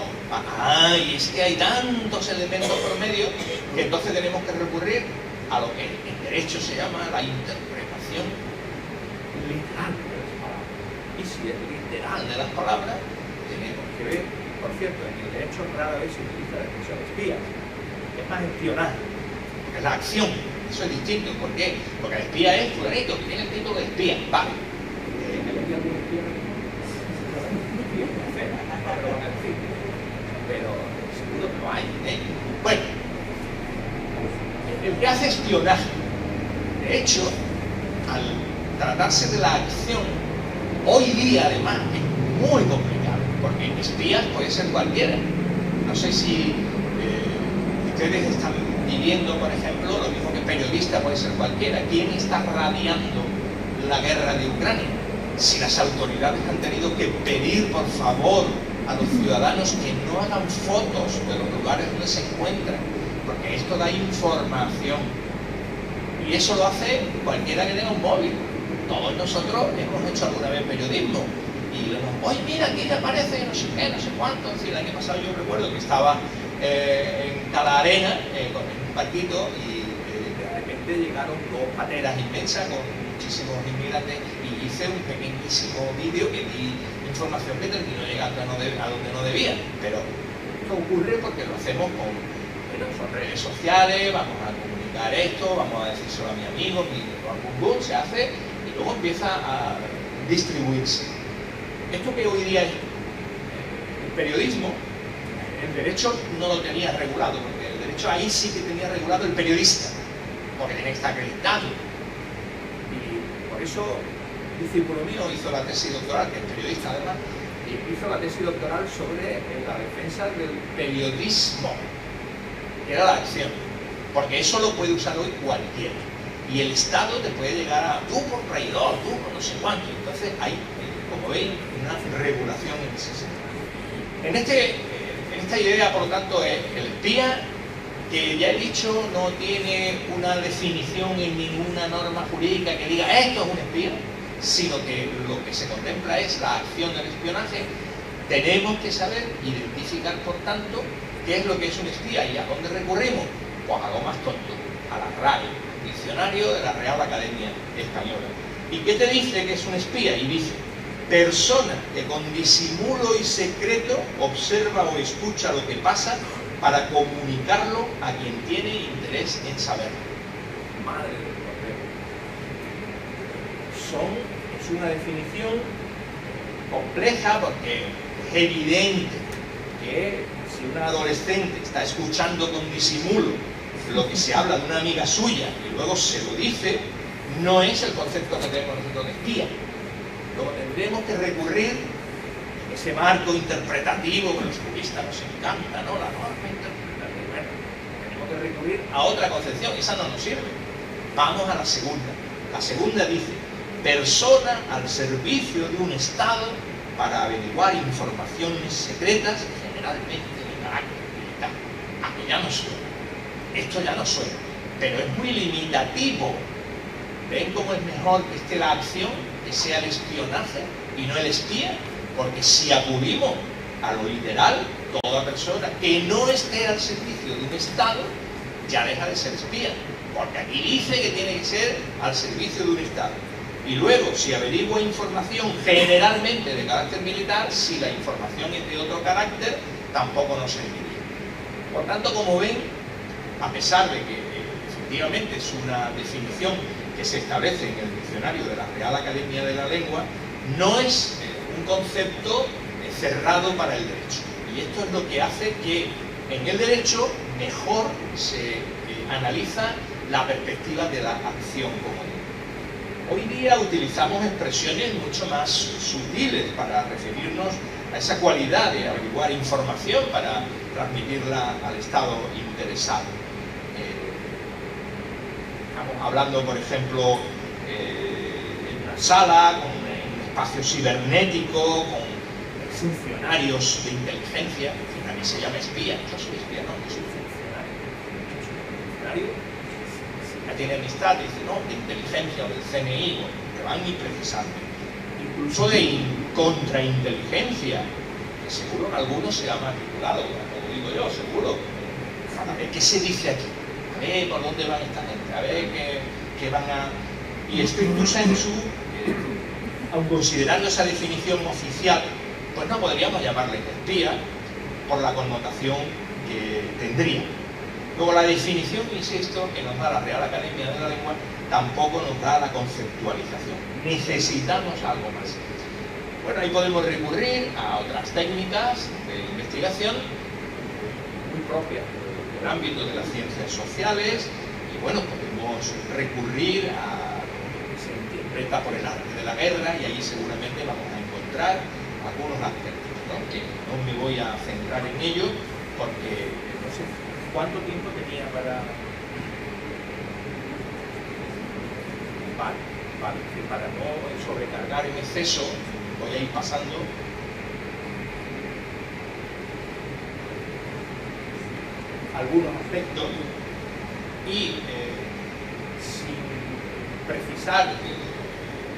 Y es que hay tantos elementos por medio que entonces tenemos que recurrir a lo que en derecho se llama la interpretación literal de las palabras. Y si es literal de las palabras, tenemos que ver, por cierto, en el derecho rara vez se utiliza la expresión espía. Es más espionaje, porque es la acción. Eso es distinto. ¿Por qué? Porque el espía es fulanito, que tiene el título de espía. Vale. Pero seguro que lo hay. Bueno, el que hace espionaje, de hecho, al tratarse de la acción, hoy día además es muy complicado, porque espías puede ser cualquiera. No sé si ustedes están viviendo, por ejemplo, lo mismo que periodista puede ser cualquiera. ¿Quién está radiando la guerra de Ucrania? Si las autoridades han tenido que pedir, por favor, a los ciudadanos que no hagan fotos de los lugares donde se encuentran, porque esto da información. Y eso lo hace cualquiera que tenga un móvil. Todos nosotros hemos hecho alguna vez periodismo. Y le digo, oye, mira, aquí te aparece no sé qué, no sé cuánto. Es decir, el año pasado yo recuerdo que estaba en Cala Arena con un barquito y de repente repente llegaron dos pateras inmensas con muchísimos inmigrantes y hice un pequeñísimo vídeo que di información que terminó llegando a donde no debía. Pero esto ocurre porque lo hacemos con son redes sociales, vamos a comunicar esto, vamos a decírselo a mi amigo, se hace y luego empieza a distribuirse. Esto que hoy día es el periodismo, el derecho no lo tenía regulado, porque el derecho ahí sí que tenía regulado el periodista, porque tenía que estar acreditado. Y por eso un discípulo mío hizo la tesis doctoral, que es periodista además, y hizo la tesis doctoral sobre la defensa del periodismo, que era la acción, porque eso lo puede usar hoy cualquiera. Y el Estado te puede llegar a tú por traidor, tú por no sé cuánto. Entonces hay, como veis, una regulación en ese sentido. En esta idea, por lo tanto, es el espía, que ya he dicho, no tiene una definición en ninguna norma jurídica que diga esto es un espía, sino que lo que se contempla es la acción del espionaje. Tenemos que saber identificar, por tanto, qué es lo que es un espía y a dónde recurrimos. Pues a lo más tonto, a la RAE, diccionario de la Real Academia Española. ¿Y qué te dice que es un espía? Y dice: persona que con disimulo y secreto observa o escucha lo que pasa para comunicarlo a quien tiene interés en saberlo. Madre del cordero. Es una definición compleja porque es evidente que si un adolescente está escuchando con disimulo lo que se habla de una amiga suya y luego se lo dice, no es el concepto que tenemos nosotros de espía. Luego tendremos que recurrir en ese marco interpretativo que los juristas nos encanta, ¿no? La norma interpretativa. Bueno, tenemos que recurrir a otra concepción, esa no nos sirve. Vamos a la segunda. La segunda dice: persona al servicio de un Estado para averiguar informaciones secretas, generalmente de carácter militar. Aquí ya no suena. Esto ya no suena, pero es muy limitativo. ¿Ven cómo es mejor que esté la acción, que sea el espionaje y no el espía? Porque si acudimos a lo literal, toda persona que no esté al servicio de un Estado ya deja de ser espía, porque aquí dice que tiene que ser al servicio de un Estado. Y luego, si averigua información generalmente de carácter militar, si la información es de otro carácter, tampoco nos serviría. Por tanto, como ven, a pesar de que efectivamente es una definición que se establece en el diccionario de la Real Academia de la Lengua, no es un concepto cerrado para el derecho. Y esto es lo que hace que en el derecho mejor se analiza la perspectiva de la acción común. Hoy día utilizamos expresiones mucho más sutiles para referirnos a esa cualidad de averiguar información para transmitirla al Estado interesado. Estamos hablando, por ejemplo, en una sala, con un espacio cibernético, con funcionarios de inteligencia. A mí se llama espía, yo soy espía, no, yo soy funcionario. Yo soy funcionario, ya tiene amistad, dice, no, de inteligencia o del CNI, bueno, que van y precisando. Incluso de contrainteligencia, que seguro que algunos se han matriculado, como digo yo, seguro, para ver qué se dice aquí. A ver por dónde van esta gente, a ver qué van a... Y stricto sensu, aun considerando esa definición oficial, pues no podríamos llamarle espía por la connotación que tendría. Luego la definición, insisto, que nos da la Real Academia de la Lengua, tampoco nos da la conceptualización. Necesitamos algo más. Bueno, ahí podemos recurrir a otras técnicas de investigación muy propias del ámbito de las ciencias sociales y bueno, podemos recurrir a lo que se interpreta por el arte de la guerra y ahí seguramente vamos a encontrar algunos aspectos, ¿no? Que no me voy a centrar en ello porque no sé cuánto tiempo tenía para... Para no sobrecargar en exceso, voy a ir pasando. Algunos aspectos y sin precisar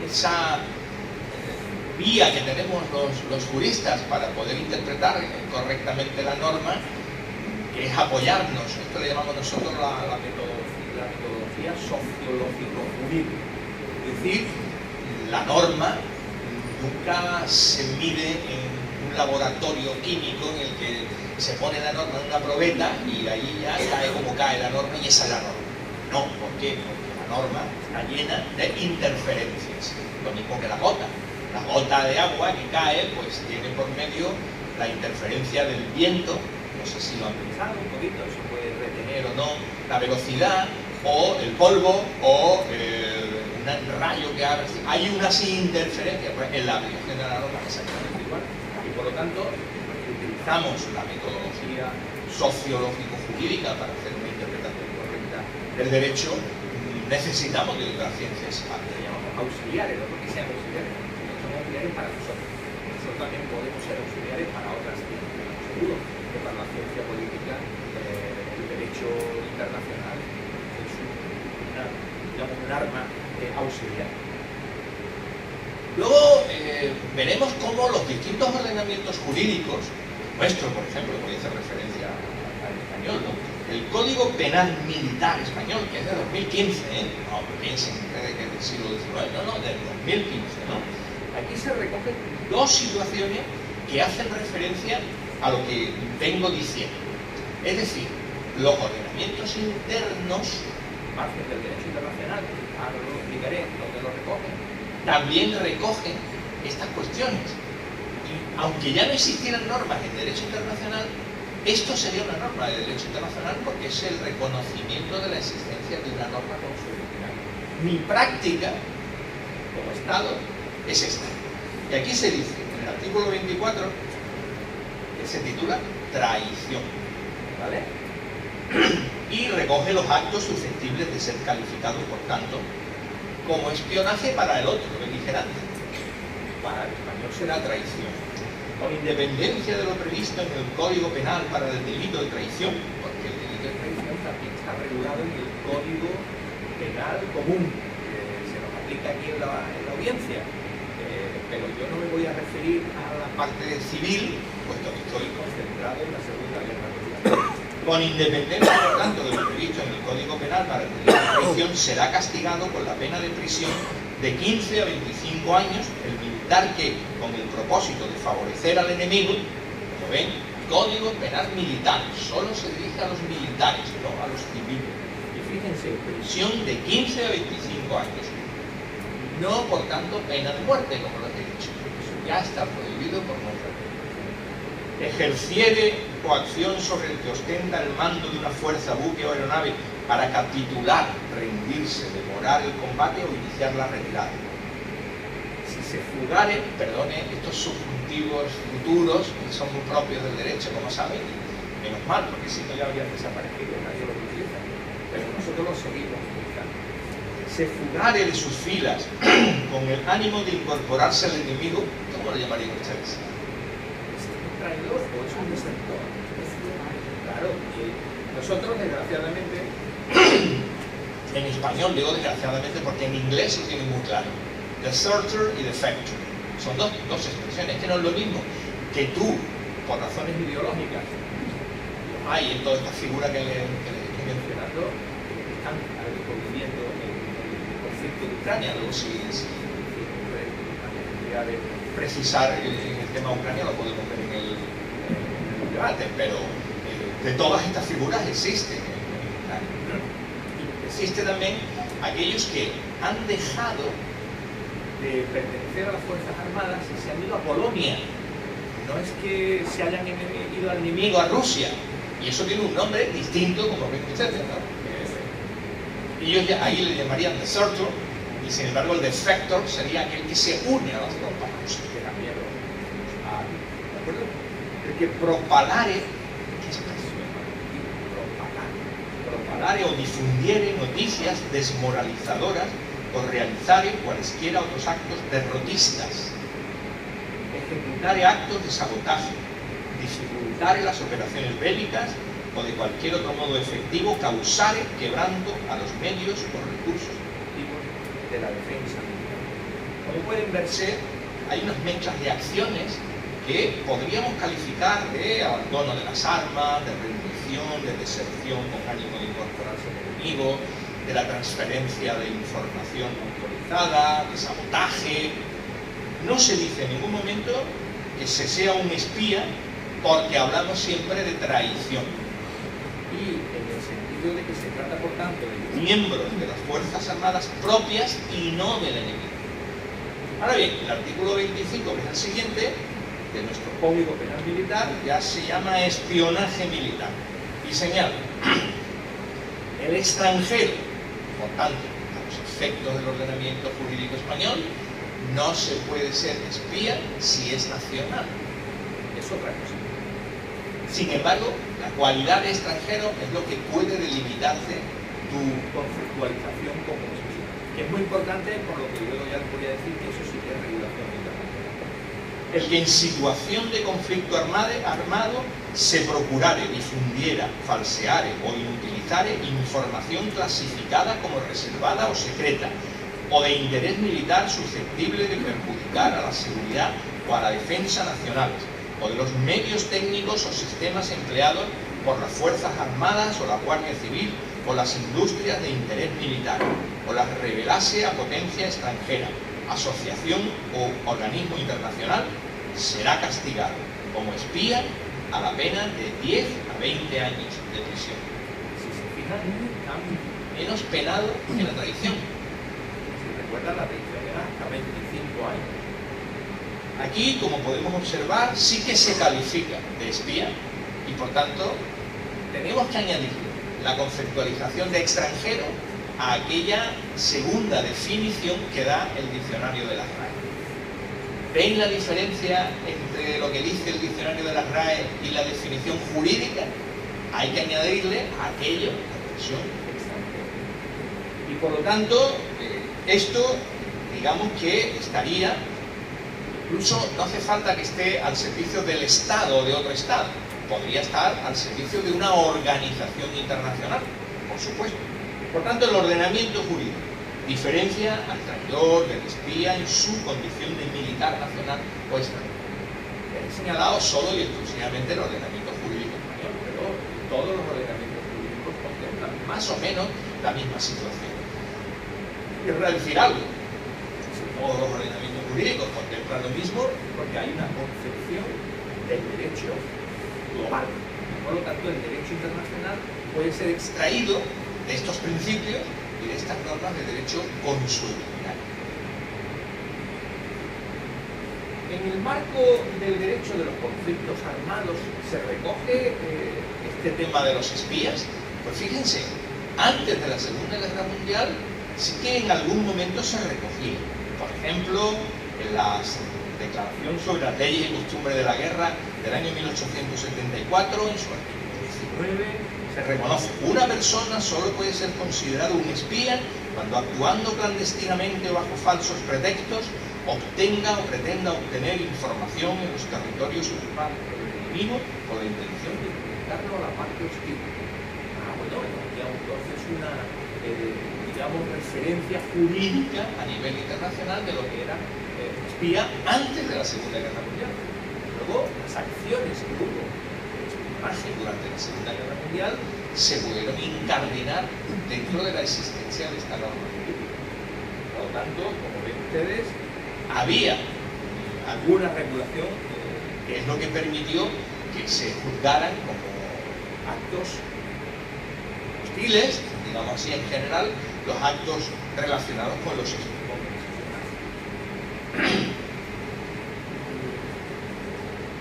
esa vía que tenemos los juristas para poder interpretar correctamente la norma, que es apoyarnos, esto le llamamos nosotros la metodología sociológico-jurídica. Es decir, la norma nunca se mide en un laboratorio químico en el que se pone la norma en una probeta y ahí ya cae como cae la norma y esa es la norma. No, ¿por qué? Porque la norma está llena de interferencias, lo mismo que la gota. La gota de agua que cae, pues tiene por medio la interferencia del viento, no sé si lo han pensado un poquito, se puede retener o no, la velocidad, o el polvo, o un rayo que haga. Hay unas interferencias, pues en la aplicación de la norma es exactamente igual. Y por lo tanto, utilizamos la metodología sociológico-jurídica para hacer una interpretación correcta del derecho. Necesitamos de otras ciencias, que llamamos auxiliares, no porque sean auxiliares, no son auxiliares para nosotros. Nosotros también podemos ser auxiliares para otras ciencias, seguro que para la ciencia política el derecho internacional es un arma auxiliar. Luego veremos cómo los distintos ordenamientos jurídicos, nuestro por ejemplo, voy a hacer referencia al español, ¿no? El Código Penal Militar Español, que es de 2015, no piensen que es del siglo XIX, no, del 2015, ¿no? Aquí se recogen dos situaciones que hacen referencia a lo que vengo diciendo. Es decir, los ordenamientos internos, margen del derecho internacional, ahora lo explicaré, donde lo recogen, también recogen estas cuestiones. Y aunque ya no existieran normas en derecho internacional, esto sería una norma de derecho internacional porque es el reconocimiento de la existencia de una norma constitucional. Mi práctica, como Estado, es esta. Y aquí se dice, en el artículo 24, que se titula traición, ¿vale? Y recoge los actos susceptibles de ser calificados, por tanto, como espionaje para el otro, lo que dije antes. Para el español será traición. Con independencia de lo previsto en el Código Penal para el delito de traición, porque el delito de traición también está regulado en el Código Penal común, que se nos aplica aquí en la audiencia, pero yo no me voy a referir a la parte civil, puesto que estoy concentrado en la Segunda Guerra Mundial. Con independencia, por tanto, de lo previsto en el Código Penal para el delito de traición, será castigado con la pena de prisión de 15 a 25 años el militar que, con el propósito de favorecer al enemigo, como ven, Código Penal Militar, solo se dirige a los militares, no a los civiles. Y fíjense, prisión de 15 a 25 años. No, por tanto, pena de muerte, como lo he dicho. Eso ya está prohibido por nuestra ley. Ejerciere coacción sobre el que ostenta el mando de una fuerza, buque o aeronave para capitular, rendirse, demorar el combate o iniciar la retirada. Si se fugare, perdone estos subjuntivos futuros que son muy propios del derecho, como saben, menos mal, porque si no ya habrían desaparecido, nadie lo utiliza, pero nosotros lo seguimos utilizando. Se fugare de sus filas con el ánimo de incorporarse al enemigo, ¿cómo lo llamarían ustedes? ¿Es un traidor o es un desertor? Claro, y nosotros desgraciadamente en español digo desgraciadamente porque en inglés lo tienen muy claro. Desertor y defector. Son dos expresiones que no es lo mismo que tú, por razones ideológicas, hay en toda esta figura que les estoy mencionando, están viviendo en el conflicto de Ucrania. Luego si la necesidad de precisar en el tema Ucrania lo podemos ver en el debate, pero de todas estas figuras existen. Existen también aquellos que han dejado de pertenecer a las Fuerzas Armadas y se han ido a Polonia. No es que se hayan ido al enemigo, a Rusia. Y eso tiene un nombre distinto, como ven ustedes, ¿no? Ellos ahí le llamarían desertor, y sin embargo el defector sería aquel que se une a las tropas rusas, que también lo ¿de acuerdo? El que propalare, ¿qué expresión? Propalare o difundiere noticias desmoralizadoras o realizare cualesquiera otros actos derrotistas, ejecutare actos de sabotaje, dificultare las operaciones bélicas o de cualquier otro modo efectivo causare quebranto a los medios o recursos efectivos de la defensa. Como pueden verse, hay unas mezclas de acciones que podríamos calificar de abandono de las armas, de rendición, de deserción con ánimo de incorporarse al enemigo, de la transferencia de información autorizada, de sabotaje. No se dice en ningún momento que se sea un espía, porque hablamos siempre de traición. Y en el sentido de que se trata, por tanto, de miembros de las Fuerzas Armadas propias y no del enemigo. Ahora bien, el artículo 25, que es el siguiente, de nuestro Código Penal Militar, ya se llama espionaje militar. Y señala, el extranjero, por tanto, a los efectos del ordenamiento jurídico español, no se puede ser espía si es nacional. Es otra cosa. Sin embargo, la cualidad de extranjero es lo que puede delimitarse tu conceptualización como espía. Que es muy importante, por lo que luego ya te voy a decir que eso sí que es regulación internacional. El que en situación de conflicto armado se procurare, difundiera, falseare o inutilizare información clasificada como reservada o secreta, o de interés militar susceptible de perjudicar a la seguridad o a la defensa nacionales, o de los medios técnicos o sistemas empleados por las Fuerzas Armadas o la Guardia Civil o las industrias de interés militar, o las revelase a potencia extranjera, asociación o organismo internacional, será castigado como espía a la pena de 10 a 20 años de prisión. Si se fijan, menos penado que la traición. Si recuerdan, la traición era hasta 25 años. Aquí, como podemos observar, sí que se califica de espía y, por tanto, tenemos que añadir la conceptualización de extranjero a aquella segunda definición que da el diccionario de la RAE. ¿Veis la diferencia entre lo que dice el diccionario de la RAE y la definición jurídica? Hay que añadirle a aquello la expresión extranjero. Y por lo tanto, esto, digamos que estaría, incluso no hace falta que esté al servicio del Estado o de otro Estado, podría estar al servicio de una organización internacional, por supuesto. Por tanto, el ordenamiento jurídico diferencia al traidor del espía en su condición de militar nacional o extranjero. He señalado solo y exclusivamente el ordenamiento jurídico español, pero todos los ordenamientos jurídicos contemplan más o menos la misma situación. Quiero decir algo, si todos los ordenamientos jurídicos contemplan lo mismo, porque hay una concepción del derecho global. Por lo tanto, el derecho internacional puede ser extraído de estos principios y de estas normas de derecho consuetudinario. En el marco del derecho de los conflictos armados se recoge este tema de los espías. Pues fíjense, antes de la Segunda Guerra Mundial sí que en algún momento se recogía. Por ejemplo, en la Declaración sobre las leyes y costumbres de la guerra del año 1874, en su artículo 19, se reconoce que una persona solo puede ser considerado un espía cuando, actuando clandestinamente o bajo falsos pretextos, obtenga o pretenda obtener información en los territorios ocupados por el enemigo con la intención de comunicarlo a la parte hostil. Bueno, aquí entonces una, digamos, referencia jurídica a nivel internacional de lo que era espía antes de la Segunda Guerra Mundial. Luego, las acciones que hubo durante la Segunda Guerra Mundial se pudieron incardinar dentro de la existencia de esta norma jurídica. Por lo tanto, como ven ustedes, había alguna regulación que es lo que permitió que se juzgaran como actos hostiles, digamos así en general, los actos relacionados con los espías.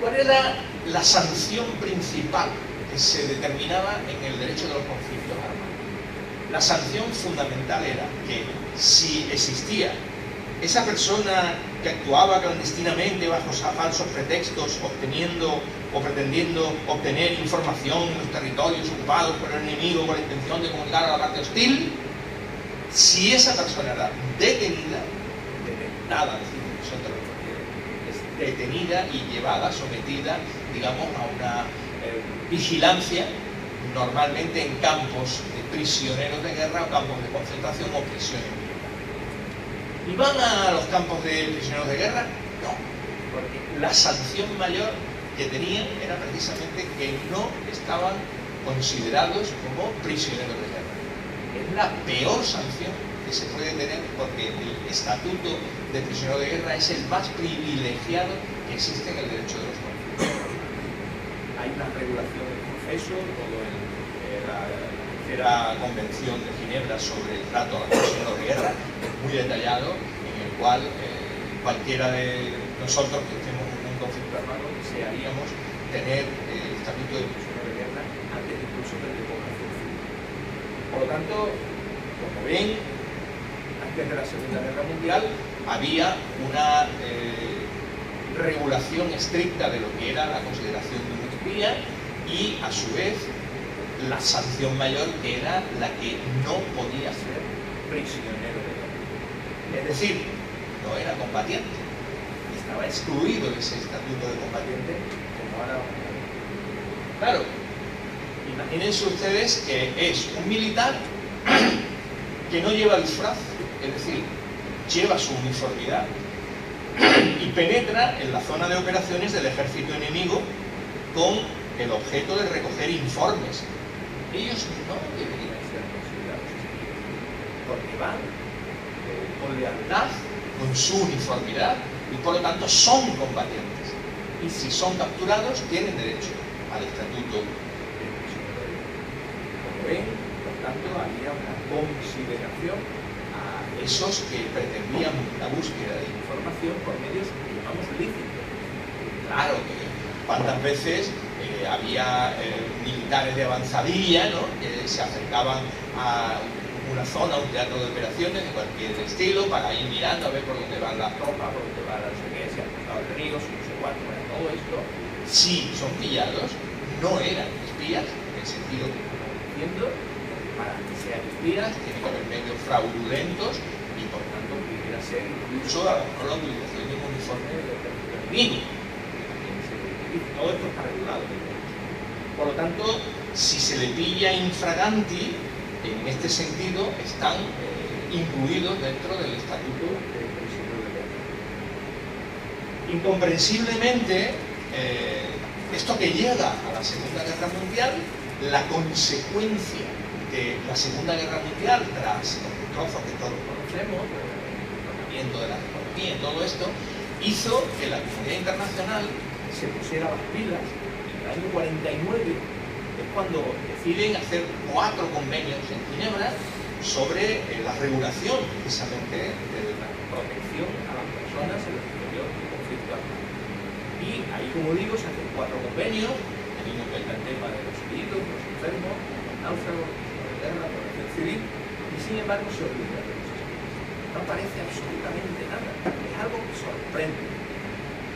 ¿Cuál era la sanción principal que se determinaba en el derecho de los conflictos armados? La sanción fundamental era que si existía esa persona que actuaba clandestinamente bajo falsos pretextos, obteniendo o pretendiendo obtener información en los territorios ocupados por el enemigo con la intención de comunicar a la parte hostil, si esa persona era detenida, detenida y llevada, sometida, digamos, a una vigilancia, normalmente en campos de prisioneros de guerra o campos de concentración o prisiones militares. ¿Iban a los campos de prisioneros de guerra? No, porque la sanción mayor que tenían era precisamente que no estaban considerados como prisioneros de guerra. Es la peor sanción que se puede tener, porque el estatuto de prisionero de guerra es el más privilegiado que existe en el derecho de los conflictos. Hay una regulación del proceso, todo la tercera convención de Ginebra sobre el trato a los prisioneros de guerra, muy detallado, en el cual cualquiera de nosotros que estemos en un conflicto armado desearíamos tener el estatuto de prisionero de guerra antes incluso del de población civil. Por lo tanto, como ven, antes de la Segunda Guerra Mundial había una regulación estricta de lo que era la consideración de un espía y, a su vez, la sanción mayor, que era la que no podía ser prisionero de guerra. Es decir, no era combatiente, estaba excluido de ese estatuto de combatiente, como ahora. Claro, imagínense ustedes que es un militar que no lleva disfraz, es decir, lleva su uniformidad y penetra en la zona de operaciones del ejército enemigo con el objeto de recoger informes. Ellos no deberían ser considerados espías, porque van con lealtad, con su uniformidad, y por lo tanto son combatientes. Y si son capturados, tienen derecho al estatuto de prisionero de guerra. Como ven, por tanto, había una consideración a esos que pretendían la búsqueda de información por medios, digamos, lícitos. Claro que cuántas veces había militares de avanzadilla, ¿no?, que se acercaban a una zona, un teatro de operaciones de cualquier estilo, para ir mirando a ver por dónde van las tropas, por dónde van las seguencias, los enemigos, no sé cuánto, todo esto. Si son pillados, no eran espías, en el sentido que estamos diciendo. Para que sean espías tiene que haber medios fraudulentos y por tanto pudiera ser incluso a lo mejor la utilización de un uniforme del ejército enemigo. Todo esto está regulado. Por lo tanto, si se le pilla infraganti, en este sentido están incluidos dentro del estatuto de prisionero de guerra. Incomprensiblemente, esto que llega a la Segunda Guerra Mundial, la consecuencia de la Segunda Guerra Mundial, tras los destrozos que todos conocemos, el tratamiento de la economía y todo esto, hizo que la comunidad internacional se pusiera las pilas. En el año 49 es cuando deciden hacer 4 convenios en Ginebra sobre la regulación precisamente de la protección a las personas en los interiores del conflicto armado. Y ahí, como digo, se hacen 4 convenios, teniendo en cuenta el tema de los heridos, los enfermos, los náufragos, la guerra, la protección civil, y sin embargo se olvida de los espías. No aparece absolutamente nada, es algo que sorprende.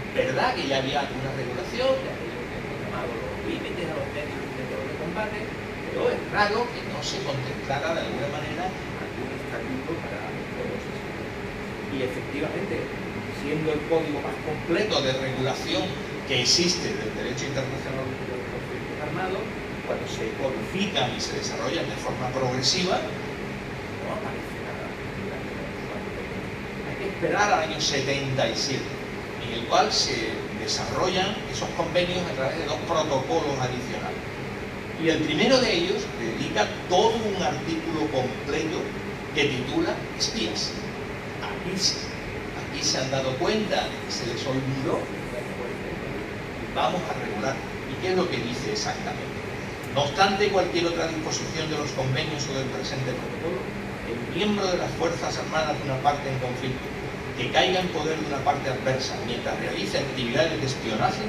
Verdad que ya había una regulación de aquello que hemos llamado los límites a los medios de combate, pero es raro que no se contemplara de alguna manera algún estatuto para todos esos. Y efectivamente, siendo el código más completo de regulación que existe del derecho internacional de los conflictos armados, cuando se codifican y se desarrollan de forma progresiva, no aparece nada. Hay que esperar al año 77. En el cual se desarrollan esos convenios a través de 2 protocolos adicionales. Y el primero de ellos dedica todo un artículo completo que titula Espías. Aquí se han dado cuenta que se les olvidó. Vamos a regular. ¿Y qué es lo que dice exactamente? No obstante cualquier otra disposición de los convenios o del presente protocolo, el miembro de las Fuerzas Armadas de una parte en conflicto que caiga en poder de una parte adversa mientras realice actividades de espionaje,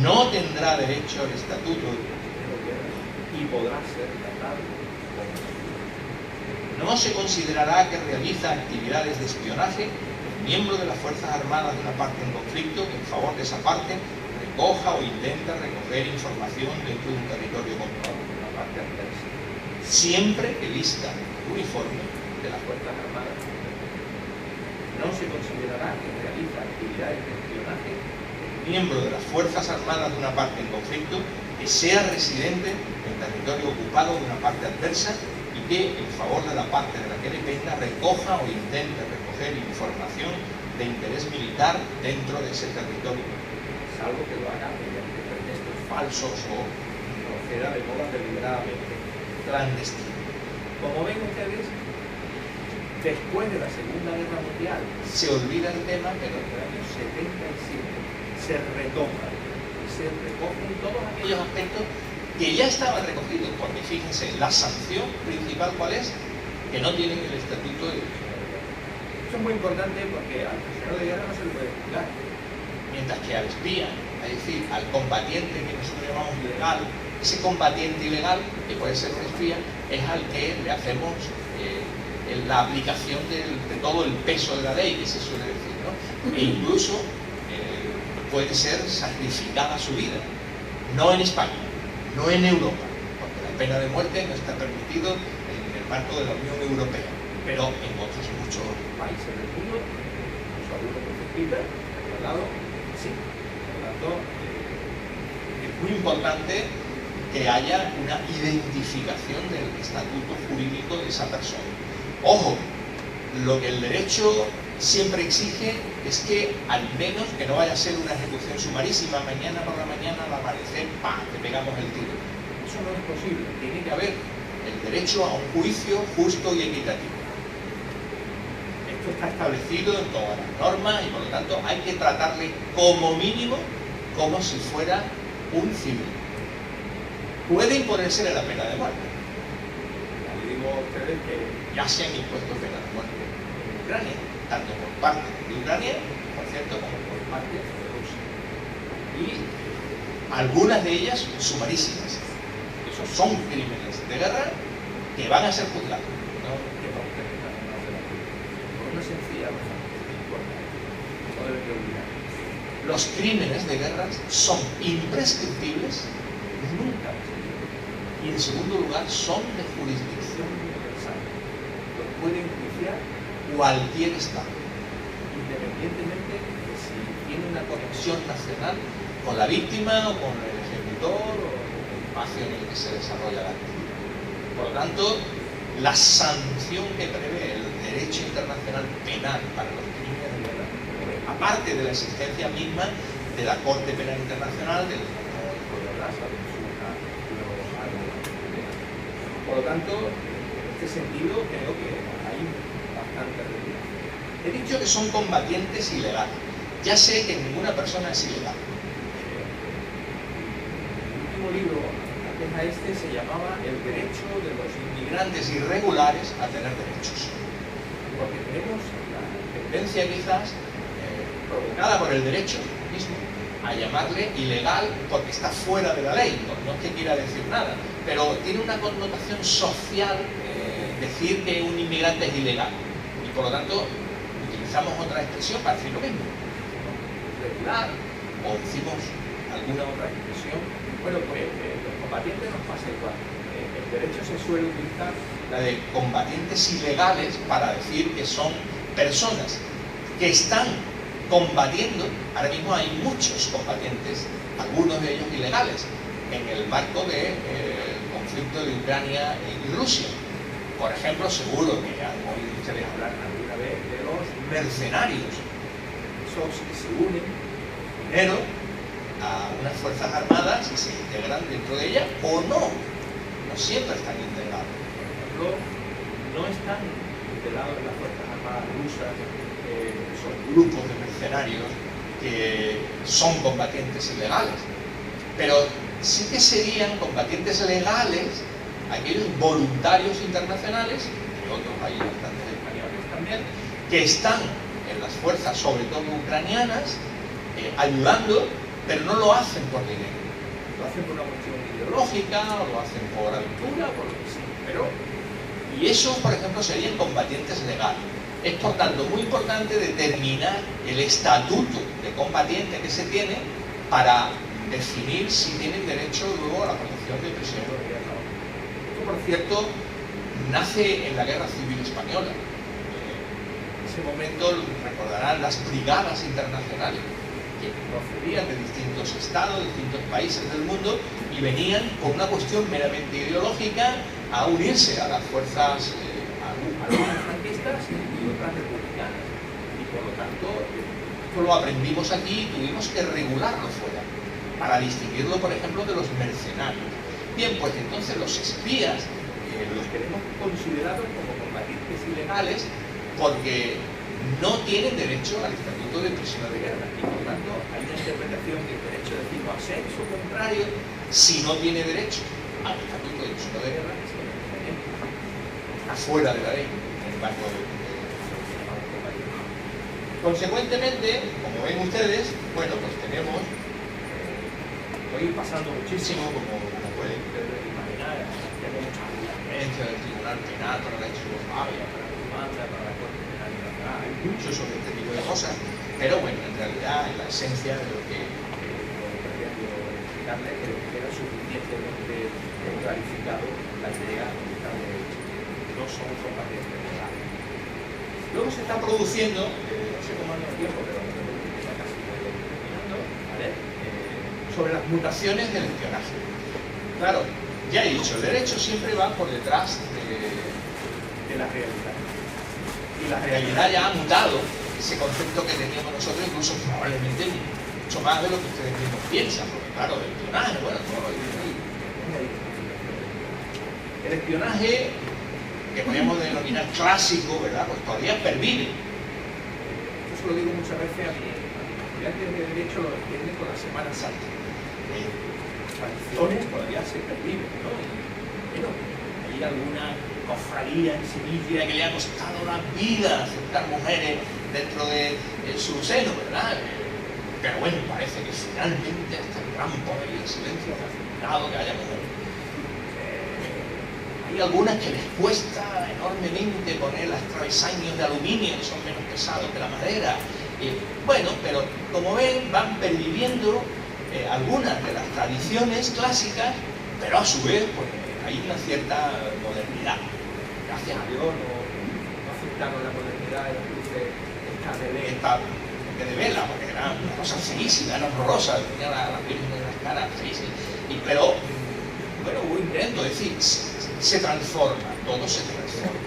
no tendrá derecho al estatuto de prisionero de guerra y podrá ser tratado como espía. No se considerará que realiza actividades de espionaje el miembro de las Fuerzas Armadas de una parte en conflicto que en favor de esa parte recoja o intenta recoger información dentro de un territorio controlado por una parte adversa, siempre que vista el uniforme de las Fuerzas Armadas. No se considerará que realiza actividades de espionaje el miembro de las Fuerzas Armadas de una parte en conflicto que sea residente en territorio ocupado de una parte adversa y que, en favor de la parte de la que dependa, recoja o intente recoger información de interés militar dentro de ese territorio, salvo que lo haga mediante pretextos falsos o proceda de modo deliberadamente clandestino. Como ven ustedes, después de la Segunda Guerra Mundial se olvida el tema, pero en el año 77 se retoma y se recogen todos aquellos aspectos que ya estaban recogidos, porque fíjense, la sanción principal ¿cuál es? Que no tienen el estatuto de prisionero de guerra. Eso es muy importante porque al prisionero de guerra no se le puede juzgar, mientras que al espía, es decir, al combatiente que nosotros llamamos ilegal, ese combatiente ilegal, que puede ser un espía, es al que le hacemos la aplicación de todo el peso de la ley, que se suele decir, ¿no? E incluso puede ser sacrificada su vida, no en España, no en Europa, porque la pena de muerte no está permitido en el marco de la Unión Europea, pero en otros muchos países del mundo, incluso algunos que al lado, sí. Por lo tanto, es muy importante que haya una identificación del estatuto jurídico de esa persona. Ojo, lo que el derecho siempre exige es que al menos que no vaya a ser una ejecución sumarísima, mañana por la mañana al amanecer, ¡pam!, te pegamos el tiro. Eso no es posible, tiene que haber el derecho a un juicio justo y equitativo. Esto está establecido en todas las normas y por lo tanto hay que tratarle como mínimo como si fuera un civil. Puede imponerse la pena de muerte. Ya le digo a ustedes que ya se han impuesto pena de muerte en Ucrania, tanto por parte de Ucrania, por cierto, como por parte de Rusia. Y algunas de ellas sumarísimas. Esos son crímenes de guerra que van a ser juzgados. No que por una sencilla razón, no deben de olvidar. Los crímenes de guerra son imprescriptibles, nunca. Y en segundo lugar, son de jurisdicción universal. Los puede enjuiciar cualquier Estado, independientemente de si tiene una conexión nacional con la víctima o con el ejecutor o con el espacio en el que se desarrolla la actividad. Por lo tanto, la sanción que prevé el derecho internacional penal para los crímenes de guerra, aparte de la existencia misma de la Corte Penal Internacional, del Código de Brasa, por lo tanto, en este sentido creo que hay bastante realidad. He dicho que son combatientes ilegales. Ya sé que ninguna persona es ilegal. El último libro, antes a este, se llamaba El derecho de los inmigrantes irregulares a tener derechos. Porque tenemos la tendencia quizás, provocada por el derecho mismo, a llamarle ilegal porque está fuera de la ley, no es que quiera decir nada, pero tiene una connotación social decir que un inmigrante es ilegal y por lo tanto utilizamos otra expresión para decir lo mismo, regular, o decimos alguna otra expresión. Bueno, pues los combatientes nos pasa igual. El derecho se suele utilizar la de combatientes ilegales para decir que son personas que están combatiendo. Ahora mismo hay muchos combatientes, algunos de ellos ilegales, en el marco del conflicto de Ucrania y Rusia. Por ejemplo, seguro que han oído ustedes hablar alguna vez de los mercenarios, esos que se unen primero a unas fuerzas armadas y se integran dentro de ellas, o no siempre están integrados. Por ejemplo, no están integrados en las fuerzas armadas rusas, son grupos de mercenarios que son combatientes ilegales, pero sí que serían combatientes legales aquellos voluntarios internacionales, y otros hay bastantes españoles también, que están en las fuerzas, sobre todo ucranianas, ayudando, pero no lo hacen por dinero, lo hacen por una cuestión ideológica, o lo hacen por aventura, por lo que sea, y esos, por ejemplo, serían combatientes legales. Es por tanto muy importante determinar el estatuto de combatiente que se tiene para definir si tienen derecho luego a la protección del prisionero de guerra. Esto, por cierto, nace en la Guerra Civil Española. En ese momento recordarán las brigadas internacionales que procedían de distintos estados, de distintos países del mundo y venían con una cuestión meramente ideológica a unirse a las fuerzas algunas franquistas y otras republicanas. Y por lo tanto, esto lo aprendimos aquí y tuvimos que regularlo fuera, para distinguirlo, por ejemplo, de los mercenarios. Bien, pues entonces los espías los tenemos considerados como combatientes ilegales porque no tienen derecho al estatuto de prisionero de guerra y por tanto hay una interpretación del derecho de decir a sexo contrario si no tiene derecho al estatuto de prisionero de guerra que se le afuera de la ley en el marco de consecuentemente, como ven ustedes, bueno, pues tenemos voy pasando muchísimo como pueden ustedes imaginar, tengo mucha jurisprudencia del Tribunal Penal para la Yugoslavia, para la Rumania, para la Corte Penal Internacional, hay mucho sobre este tipo de cosas, pero bueno, en realidad en la esencia de lo que pretendo explicarles creo que queda suficientemente clarificado la idea de que no somos combatientes legales. Luego se está produciendo, no sé cómo ando el tiempo, pero ya casi voy terminando, ¿vale? Sobre las mutaciones del espionaje. Claro, ya he dicho, el derecho siempre va por detrás de la realidad. Y la realidad ya ha mutado ese concepto que teníamos nosotros, incluso probablemente mucho más de lo que ustedes mismos piensan, porque claro, el espionaje, bueno, el espionaje que podríamos denominar clásico, ¿verdad? Pues todavía pervive. Yo se lo digo muchas veces a mis estudiantes de Derecho, lo entienden con la Semana Santa. Tradiciones todavía se perviven, ¿no? Y, bueno, hay alguna cofradía en Sevilla que le ha costado la vida aceptar mujeres dentro de su seno, ¿verdad? Pero bueno, parece que finalmente hasta el gran poder y el silencio ha facilitado que haya mujeres. Hay algunas que les cuesta enormemente poner las travesaños de aluminio, que son menos pesados que la madera. Y, bueno, pero como ven, van perviviendo algunas de las tradiciones clásicas, pero a su vez pues, hay una cierta modernidad. Gracias a Dios no aceptaron la modernidad de las luces de vela, porque eran una cosa feísima, eran horrorosas, tenían las virgen de las caras feísimas. Pero, bueno, hubo intento, es decir, se transforma, todo se transforma.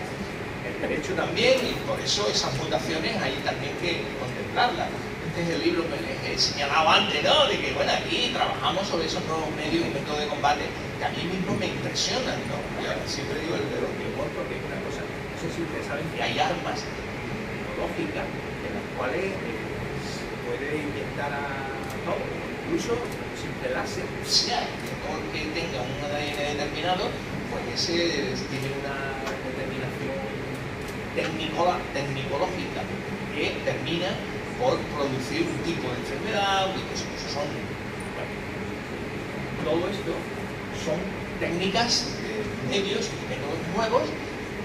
El derecho también, y por eso esas mutaciones hay también que contemplarlas. Este es el libro que les he señalado antes, ¿no? De que, bueno, aquí trabajamos sobre esos nuevos medios y métodos de combate que a mí mismo me impresionan, ¿no? Yo siempre digo el de los biomorfos, porque es una cosa, no sé si ustedes saben que hay armas tecnológicas en las cuales se puede inyectar a todo, incluso simple láser, sea que todo el que tenga un ADN determinado, pues ese tiene una determinación tecnicológica que termina por producir un tipo de enfermedad, son, bueno, todo esto son técnicas, medios y métodos nuevos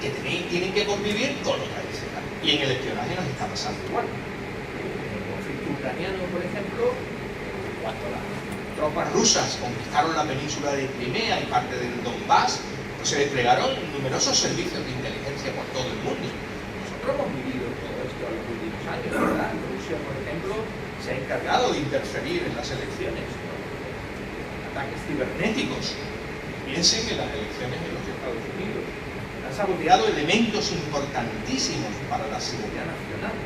que tienen que convivir con lo tradicional. Y en el espionaje nos está pasando igual. En el conflicto ucraniano, por ejemplo, cuando las tropas rusas conquistaron la península de Crimea y parte del Donbass, pues se desplegaron numerosos servicios de inteligencia por todo el mundo. Nosotros hemos vivido todo esto en los últimos años, ¿verdad? Rusia, por ejemplo, se ha encargado de interferir en las elecciones, ¿no? Ataques cibernéticos. Piensen en las elecciones de los Estados Unidos. Han saboteado elementos importantísimos para la seguridad nacional.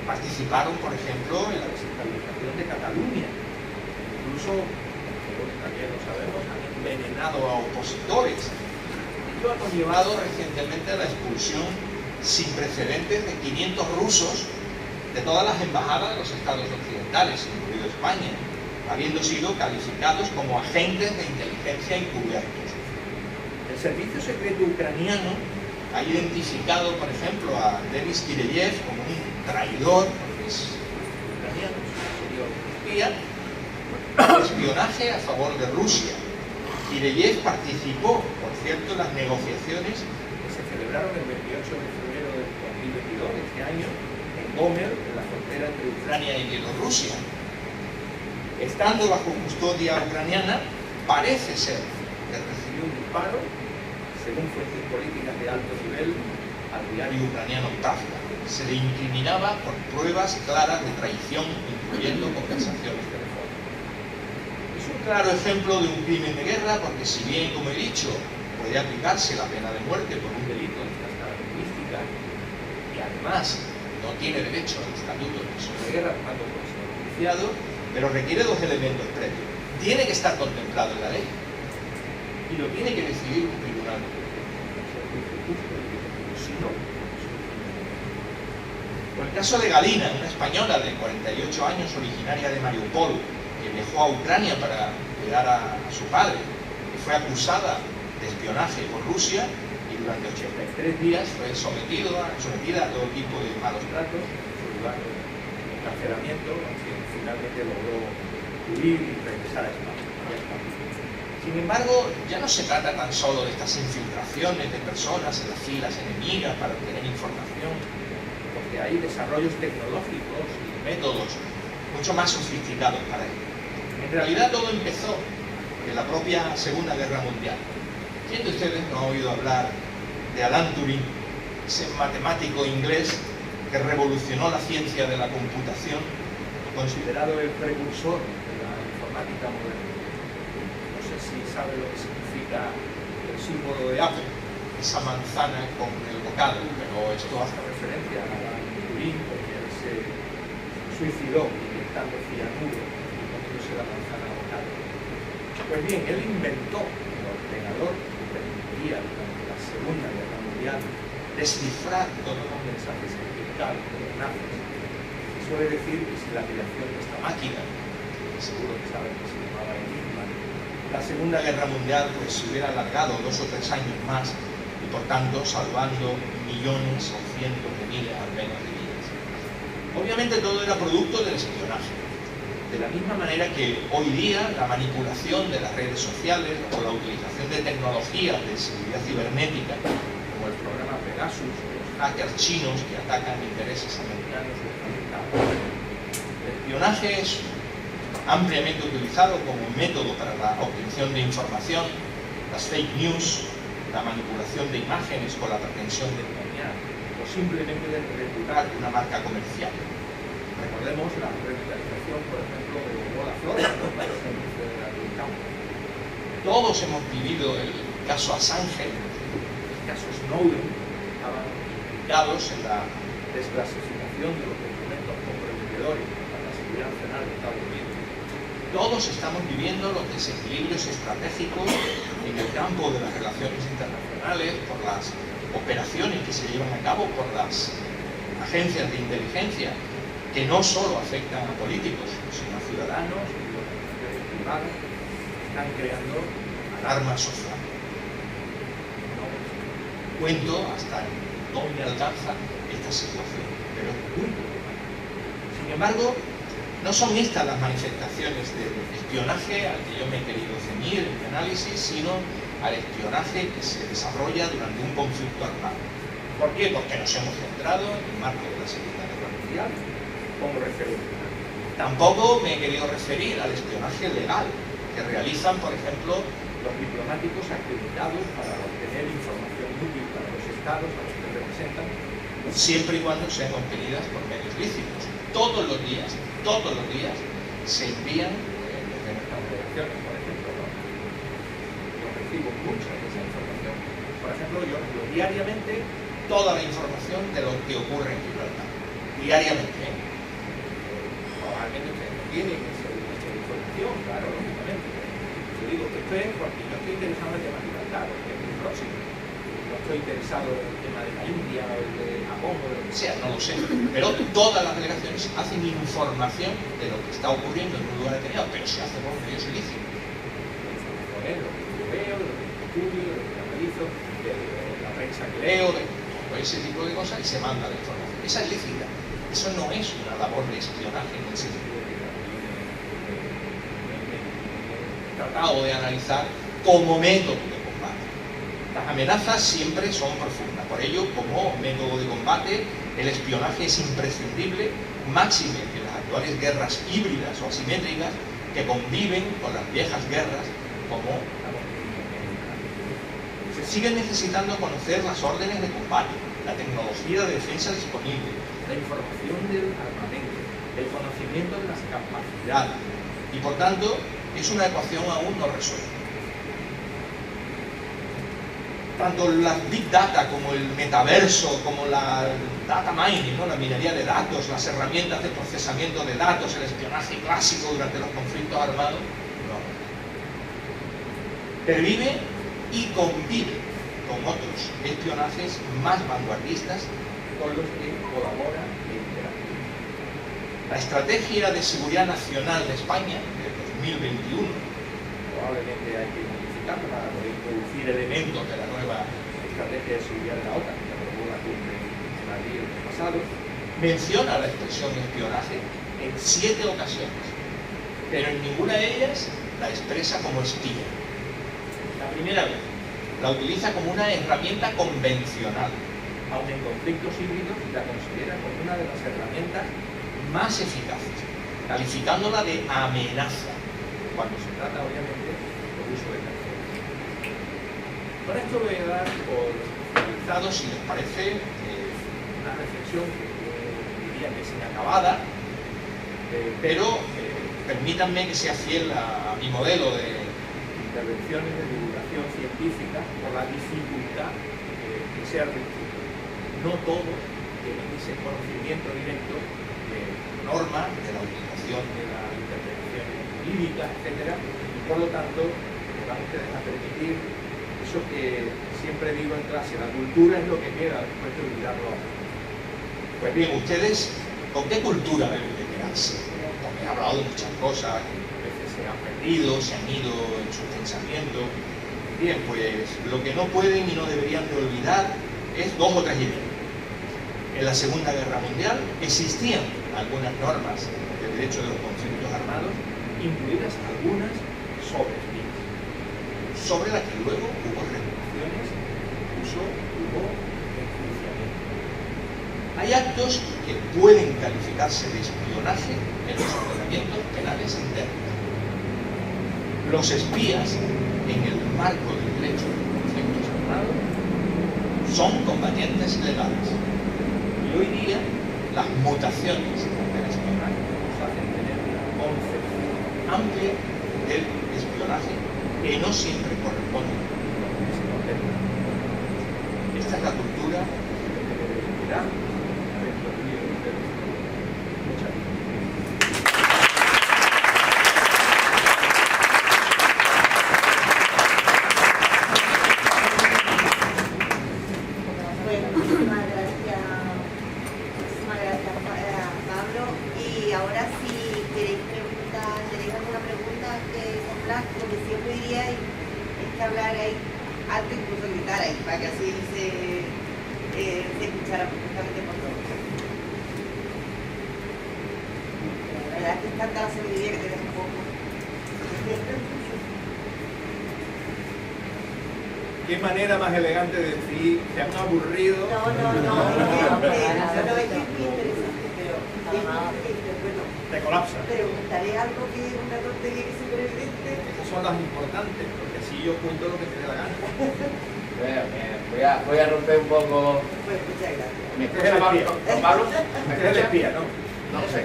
Participaron, por ejemplo, en la desestabilización de Cataluña. Incluso, también lo sabemos, han envenenado a opositores. Esto ha conllevado recientemente a la expulsión sin precedentes de 500 rusos de todas las embajadas de los estados occidentales, incluido España, habiendo sido calificados como agentes de inteligencia encubiertos. El servicio secreto ucraniano ha identificado, por ejemplo, a Denis Kireyev como un traidor, porque es ucraniano, sería un espía, de espionaje a favor de Rusia. Kireyev participó, por cierto, en las negociaciones que se celebraron el 28 de febrero de 2022, de este año, en Gomel, en la frontera entre Ucrania y Bielorrusia. Estando bajo custodia ucraniana, parece ser que recibió un disparo, según fuentes políticas de alto nivel, al diario ucraniano Pravda. Se le incriminaba por pruebas claras de traición, incluyendo conversaciones telefónicas. Es un claro ejemplo de un crimen de guerra, porque si bien, como he dicho, puede aplicarse la pena de muerte por un delito de estas características, y además no tiene derecho al estatuto de prisionero de guerra, por tanto puede ser enjuiciado, pero requiere dos elementos previos. Tiene que estar contemplado en la ley y lo tiene que decidir un tribunal. justo, si no. O el caso de Galina, una española de 48 años, originaria de Mariupol, que viajó a Ucrania para cuidar a su padre, que fue acusada de espionaje por Rusia y durante 83 días fue sometida a todo tipo de malos tratos en su lugar de encarcelamiento, aunque finalmente logró huir y regresar a España. Sin embargo, ya no se trata tan solo de estas infiltraciones de personas en las filas enemigas para obtener información, porque hay desarrollos tecnológicos y métodos mucho más sofisticados para ello. En realidad todo empezó en la propia Segunda Guerra Mundial. ¿Quién de ustedes no ha oído hablar de Alan Turing, ese matemático inglés que revolucionó la ciencia de la computación, considerado el precursor de la informática moderna? No sé si sabe lo que significa el símbolo de Apple, esa manzana con el bocado, pero esto hace referencia a Alan Turing porque él se suicidó inyectando cianuro y comiéndose la manzana a bocado. Pues bien, él inventó el ordenador que permitiría durante la Segunda Guerra Mundial descifrar todos los mensajes encriptados de los nazis. Suele decir que si la creación de esta máquina, seguro que saben que se llamaba Enigma, la Segunda Guerra Mundial pues se hubiera alargado 2 o 3 años más y por tanto salvando millones o cientos de miles al menos de vidas. Obviamente todo era producto del espionaje. De la misma manera que hoy día la manipulación de las redes sociales o la utilización de tecnologías de seguridad cibernética, como el programa Pegasus, los hackers chinos que atacan intereses americanos o estadounidenses. El espionaje es ampliamente utilizado como método para la obtención de información, las fake news, la manipulación de imágenes con la pretensión de engañar o simplemente de reputar una marca comercial. Recordemos la revitalización, por ejemplo, de Vodafone, todos hemos vivido el caso Assange, el caso Snowden, estaban implicados en la desclasificación de los documentos comprometedores para la seguridad nacional de Estados Unidos. Todos estamos viviendo los desequilibrios estratégicos en el campo de las relaciones internacionales por las operaciones que se llevan a cabo por las agencias de inteligencia, que no solo afectan a políticos, sino a ciudadanos y organizaciones privadas que están creando alarma social. No cuento hasta dónde alcanza esta situación, pero es muy preocupante. Sin embargo, no son estas las manifestaciones del espionaje al que yo me he querido ceñir en mi análisis, sino al espionaje que se desarrolla durante un conflicto armado. ¿Por qué? Porque nos hemos centrado en el marco de la Segunda Guerra Mundial como referencia. Tampoco me he querido referir al espionaje legal que realizan, por ejemplo, los diplomáticos acreditados para obtener información útil para los estados a los que representan, siempre y cuando sean obtenidas por medios lícitos. Todos los días se envían desde nuestras delegaciones, por ejemplo, ¿no? Yo recibo mucha de esa información. Por ejemplo, yo recibo diariamente toda la información de lo que ocurre en Gibraltar. Diariamente, ¿eh? Probablemente ustedes no tienen esa información, claro, lógicamente. Yo digo que esto es porque yo estoy interesado en el tema de Gibraltar, porque es muy próximo. No estoy interesado en el tema de la India o el de Japón o de lo que sea, no lo sé. Pero todas las delegaciones hacen información de lo que está ocurriendo en un lugar determinado, pero se hace por medios ilícitos. La información es lo que yo veo, de lo que estudio, de lo que analizo, de la prensa que leo, de todo ese tipo de cosas, y se manda la información. Esa es lícita. Eso no es una labor de espionaje en el sentido de que he tratado de analizar como método de combate. Las amenazas siempre son profundas, por ello, como método de combate, el espionaje es imprescindible, máxime en las actuales guerras híbridas o asimétricas que conviven con las viejas guerras como la contienda. Se sigue necesitando conocer las órdenes de combate, la tecnología de defensa disponible, la información del armamento, el conocimiento de las capacidades, y por tanto es una ecuación aún no resuelta. Tanto las big data como el metaverso, como la data mining, ¿no? La minería de datos, las herramientas de procesamiento de datos, el espionaje clásico durante los conflictos armados, no. Pervive y convive con otros espionajes más vanguardistas con los que colabora e interactúa. La Estrategia de Seguridad Nacional de España de 2021, probablemente hay que modificarla para poder introducir elementos de la nueva Estrategia de Seguridad de la OTAN, que aprobó la cumbre de Madrid el año pasado, menciona la expresión espionaje en 7 ocasiones, pero en ninguna de ellas la expresa como espía. La primera vez la utiliza como una herramienta convencional, aun en conflictos híbridos la considera como una de las herramientas más eficaces, calificándola de amenaza, cuando se trata obviamente del uso de terceros. Con esto voy a dar por finalizado, si les parece, una reflexión que yo diría que es inacabada, pero permítanme que sea fiel a mi modelo de intervenciones de divulgación científica por la dificultad que sea requerido. No todos tienen ese conocimiento directo de normas, de la utilización de las intervenciones jurídicas, etc. Y por lo tanto, me van ustedes a permitir eso que siempre digo en clase: la cultura es lo que queda después de olvidarlo. Pues bien, ustedes, ¿con qué cultura deben de quedarse? Porque he hablado de muchas cosas, a veces se han perdido, se han ido en su pensamiento. Bien, pues lo que no pueden y no deberían de olvidar es 2 o 3 ideas. En la Segunda Guerra Mundial existían algunas normas de derecho de los conflictos armados, incluidas algunas sobre espías, sobre las que luego hubo regulaciones, incluso hubo enjuiciamiento. Hay actos que pueden calificarse de espionaje en los ordenamientos penales internos. Los espías, en el marco del derecho de los conflictos armados, son combatientes legales. Y hoy día las mutaciones del espionaje nos hacen tener una concepción amplia del espionaje que no siempre corresponde a lo que se contempla. Esta es la cultura que debe de mirar dentro del libro de ustedes. Muchas gracias. Ahora si queréis preguntar, tenéis alguna pregunta que soplar, lo que siempre diría es que hablarais alto, incluso gritarais, para que así se escuchara perfectamente por todos. La verdad es que es tanta la sabiduría que tenés un poco. Qué manera más elegante de decir, te han aburrido. No, es que es muy interesante, pero bueno, Te colapsa. preguntaré algo que es una tontería que es súper evidente. Esas son las importantes, porque así yo cuento lo que te dé la gana. Voy a romper un poco. Pues muchas gracias. ¿Me escucha Pablo? ¿Me Eres el escucha? espía, ¿no? No sé.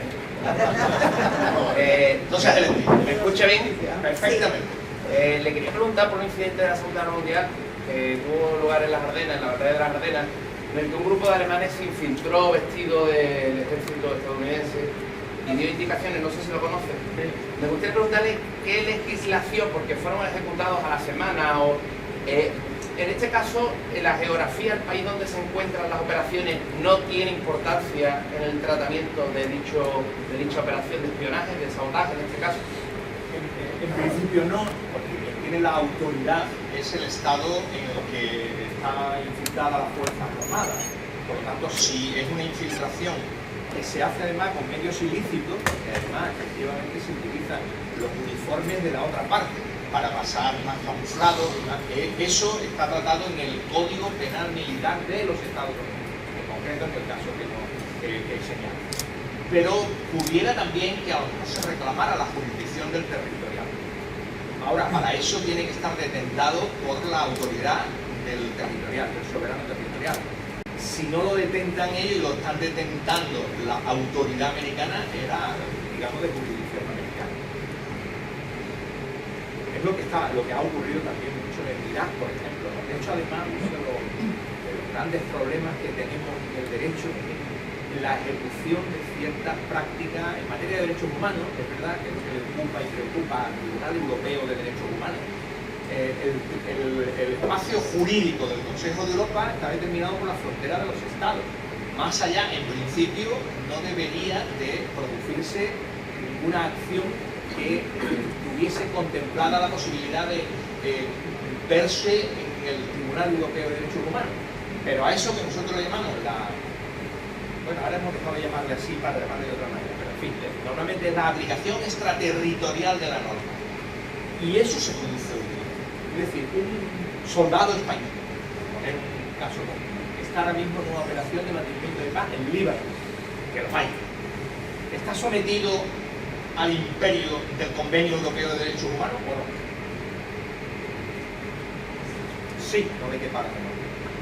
No seas el espía. ¿Me escucha bien? Perfectamente. Le quería preguntar por un incidente de la Segunda Guerra Mundial que tuvo lugar en las Ardenas, en la batalla de las Ardenas, en el que un grupo de alemanes se infiltró vestido del ejército estadounidense y dio indicaciones, no sé si lo conocen. Me gustaría preguntarle qué legislación, porque fueron ejecutados a la semana, o en este caso la geografía, el país donde se encuentran las operaciones, no tiene importancia en el tratamiento de dicha operación de espionaje, de sabotaje en este caso. En principio no, porque quien tiene la autoridad Es el estado en el que está infiltrada las fuerzas armadas. por lo tanto, si es una infiltración Que se hace además con medios ilícitos, porque además efectivamente se utilizan los uniformes de la otra parte para pasar más camuflado, eso está tratado en el Código Penal Militar de los Estados Unidos, en concreto en el caso que señalo. Pero pudiera también que a lo mejor se reclamara la jurisdicción del territorial. Ahora, para eso tiene que estar detentado por la autoridad del territorial, del soberano territorial. Si no lo detentan ellos y lo están detentando la autoridad americana, era, digamos, de jurisdicción americana. Es lo que ha ocurrido también mucho en Irak, por ejemplo. De hecho, además, uno de los grandes problemas que tenemos en el derecho es la ejecución de ciertas prácticas en materia de derechos humanos. Es verdad que es lo que le ocupa y preocupa al Tribunal Europeo de Derechos Humanos, el espacio jurídico del Consejo de Europa está determinado por la frontera de los Estados. Más allá, en principio, no debería de producirse ninguna acción que tuviese contemplada la posibilidad de verse en el Tribunal Europeo de Derechos Humanos. Pero a eso que nosotros le llamamos bueno, ahora hemos dejado de llamarle así para llamarle de otra manera, pero en fin, normalmente es la aplicación extraterritorial de la norma. Y eso se produce hoy día. Es decir, un soldado español, en un caso concreto, que está ahora mismo en una operación de mantenimiento de paz en Líbano, que lo hay, está sometido al imperio del Convenio Europeo de Derechos Humanos o no. Sí, no me quepa la menor.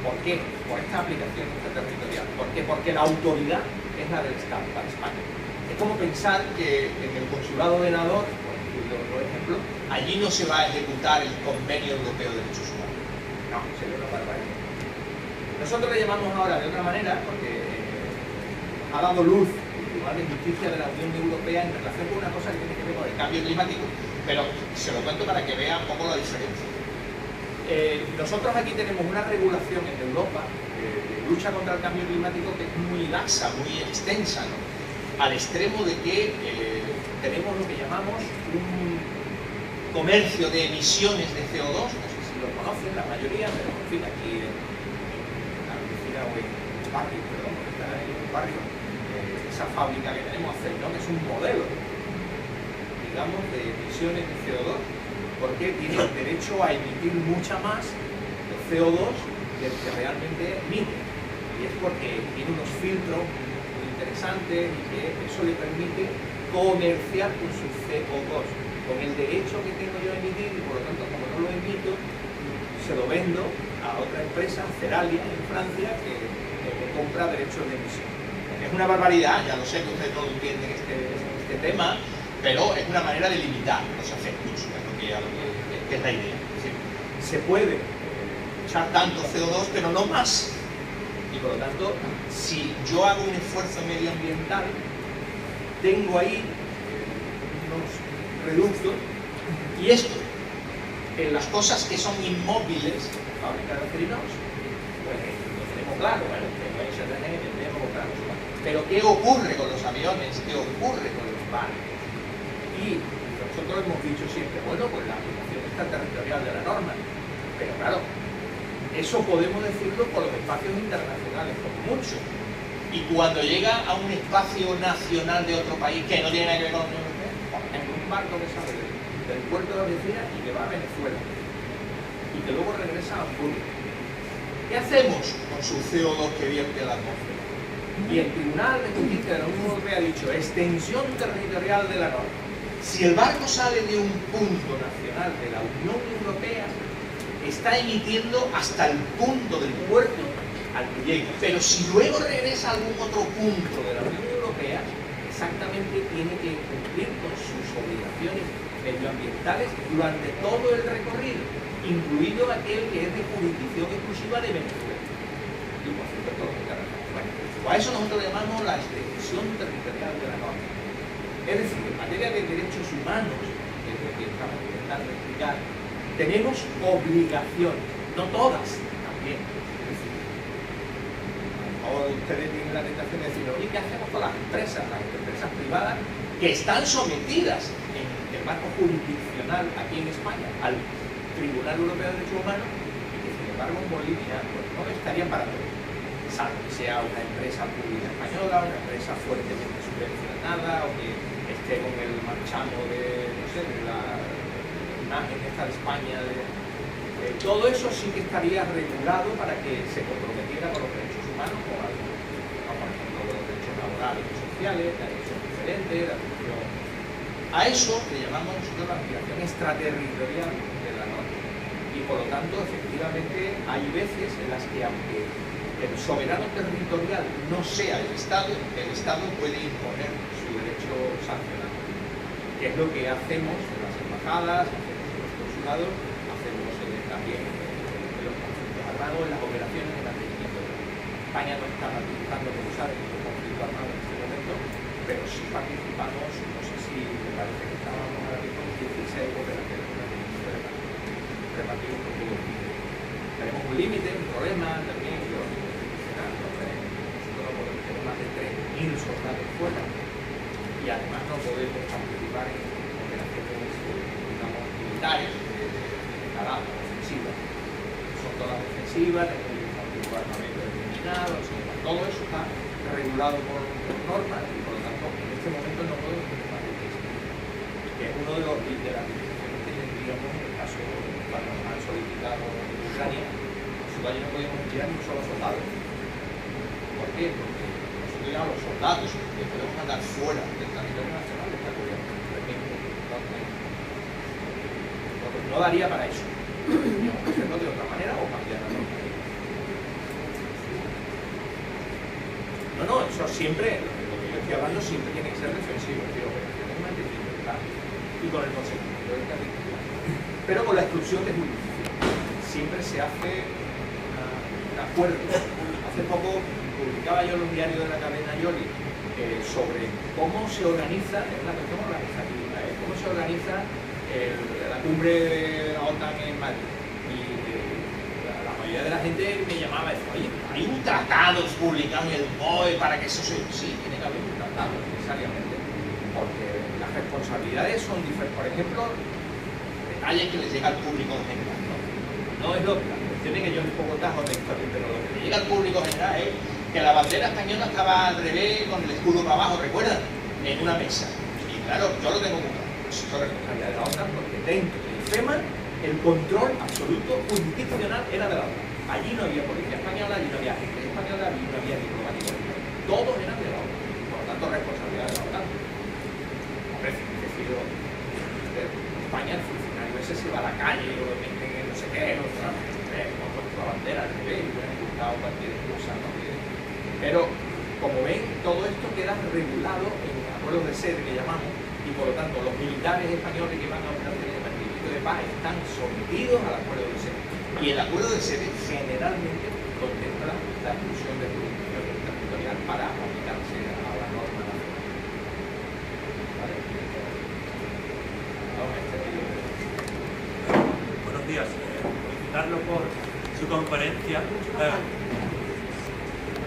¿Por qué? Por esta aplicación extraterritorial. ¿Por qué? Porque la autoridad es la del Estado, para España. Es como pensar que en el consulado de Nador, por ejemplo, allí no se va a ejecutar el Convenio Europeo de Derechos Humanos. No, sería una barbaridad. Nosotros le llamamos ahora de otra manera porque ha dado luz el Tribunal de Justicia de la Unión Europea en relación con una cosa que tiene que ver con el cambio climático, pero se lo cuento para que vea un poco la diferencia. Nosotros aquí tenemos una regulación en Europa de lucha contra el cambio climático que es muy laxa, muy extensa, ¿no? Al extremo de que tenemos lo que llamamos un comercio de emisiones de CO2, no sé si lo conocen la mayoría, pero en fin, aquí en la oficina o en el barrio, perdón, está en el barrio, esa fábrica que tenemos, Acerinox, es un modelo, digamos, de emisiones de CO2, porque tiene derecho a emitir mucha más CO2 del que realmente emite. Y es porque tiene unos filtros muy interesantes y que eso le permite comerciar con su CO2, con el derecho que tengo yo a emitir, y por lo tanto, como no lo emito, se lo vendo a otra empresa, Ceralia, en Francia, que me compra derechos de emisión. Es una barbaridad, ya lo sé que ustedes no lo entienden este tema, pero es una manera de limitar los efectos, que es la idea. Es decir, se puede echar tanto CO2, pero no más. Y por lo tanto, si yo hago un esfuerzo medioambiental, tengo ahí unos reductos, y esto, en las cosas que son inmóviles, fábrica de Acerinox, pues lo tenemos claro, bueno, tenemos claro. Pero ¿qué ocurre con los aviones? ¿Qué ocurre con los barcos? Y nosotros hemos dicho siempre, bueno, pues la aplicación extraterritorial de la norma, pero claro, eso podemos decirlo por los espacios internacionales, por mucho. Y cuando llega a un espacio nacional de otro país que no tiene nada que ver con la Unión Europea, por ejemplo, un barco que sale del puerto de Algeciras y que va a Venezuela, y que luego regresa a Hamburgo, ¿qué hacemos con su CO2 que vierte a la atmósfera? Y el Tribunal de Justicia de la Unión Europea ha dicho extensión territorial de la norma. Si el barco sale de un punto nacional de la Unión Europea, está emitiendo hasta el punto del puerto al que llegue. Pero si luego regresa a algún otro punto de la Unión Europea, exactamente tiene que cumplir con sus obligaciones medioambientales durante todo el recorrido, incluido aquel que es de jurisdicción exclusiva de Venezuela. Y por supuesto, bueno, a eso nosotros le llamamos la extensión territorial de la norma. Es decir, en materia de derechos humanos, que es lo que estamos intentando explicar, tenemos obligaciones, no todas, también. Es decir, ahora ustedes tienen la tentación de decir, oye, ¿qué hacemos con las empresas privadas que están sometidas en el marco jurisdiccional aquí en España al Tribunal Europeo de Derechos Humanos y que sin embargo en Bolivia pues, no estarían para todo? Salvo que sea una empresa pública española, una empresa fuertemente subvencionada o que esté con el marchamo de, no sé, de la imagen esta de España. Todo eso sí que estaría regulado para que se comprometiera con los derechos humanos, con algo, por ejemplo, los derechos laborales y sociales, la atención diferente, la atención. A eso le llamamos nosotros la aplicación extraterritorial de la norma. Y por lo tanto, efectivamente, hay veces en las que, aunque el soberano territorial no sea el Estado puede imponer su derecho sancionado, que es lo que hacemos en las embajadas, hacemos en los consulados, hacemos también en los conflictos armados, en las operaciones de mantenimiento. España no está participando, como saben, en un conflicto armado en este momento, pero sí participamos, no sé si me parece que estábamos ahora mismo en 16 operaciones de mantenimiento de paz. alternativos por todo el mundo. Tenemos un límite, un problema también ideológico institucional, nosotros no podemos tener más de 3.000 soldados fuera y además no podemos participar en operaciones, digamos, militares declaradas, ofensivas. Son todas defensivas, tenemos un armamento determinado, todo eso está regulado por normas y por lo tanto en este momento no podemos tener más de 3.000, que es uno de las limitaciones que tendríamos en el caso cuando nos han solicitado en Ucrania. Nosotros allí no podemos enviar ni un solo soldado. ¿Por qué? Porque nosotros ya los soldados que podemos mandar fuera del territorio nacional está cubierto. No daría para eso. Tendríamos que hacerlo de otra manera o cambiar la norma. No, eso siempre, lo que yo estoy hablando siempre tiene que ser defensivo, pero operaciones de libertad y con el consentimiento del territorio. Pero con la exclusión de jurisdicción. Siempre se hace un acuerdo. Hace poco publicaba yo en los diarios de la cadena Yoli sobre cómo se organiza, es una cuestión organizativa, cómo se organiza la cumbre de la OTAN en Madrid. Y la mayoría de la gente me llamaba y decía, oye, hay un tratado publicado en el BOE para que eso se... Sí, tiene que haber un tratado necesariamente, porque las responsabilidades son diferentes. Por ejemplo, detalles que les llega al público en general. No es lo que tiene que yo un poco tajo de historia, pero lo que le llega al público en general es que la bandera española estaba al revés con el escudo para abajo, ¿recuerdan? En una mesa. Y claro, yo lo tengo muy claro. Eso es responsabilidad de la OTAN, porque dentro del FEMA el control absoluto jurisdiccional era de la OTAN. Allí no había policía española, allí no había gente española, allí no había diplomáticos. Todos eran de la OTAN. Por lo tanto, responsabilidad de la OTAN. Hombre, decido España, el funcionario ese se va a la calle o lo meten en no sé qué, no puesto la bandera al revés, y hubieran buscado cualquier excusa, ¿no? Pero, como ven, todo esto queda regulado en acuerdos de sede que llamamos, y por lo tanto los militares españoles que van a operaciones de mantenimiento de paz están sometidos al acuerdo de sede. Y el acuerdo de sede generalmente contempla la exclusión de jurisdicción territorial para aplicarse a la norma nacional. ¿Vale? Buenos días. Felicitarlo por su conferencia.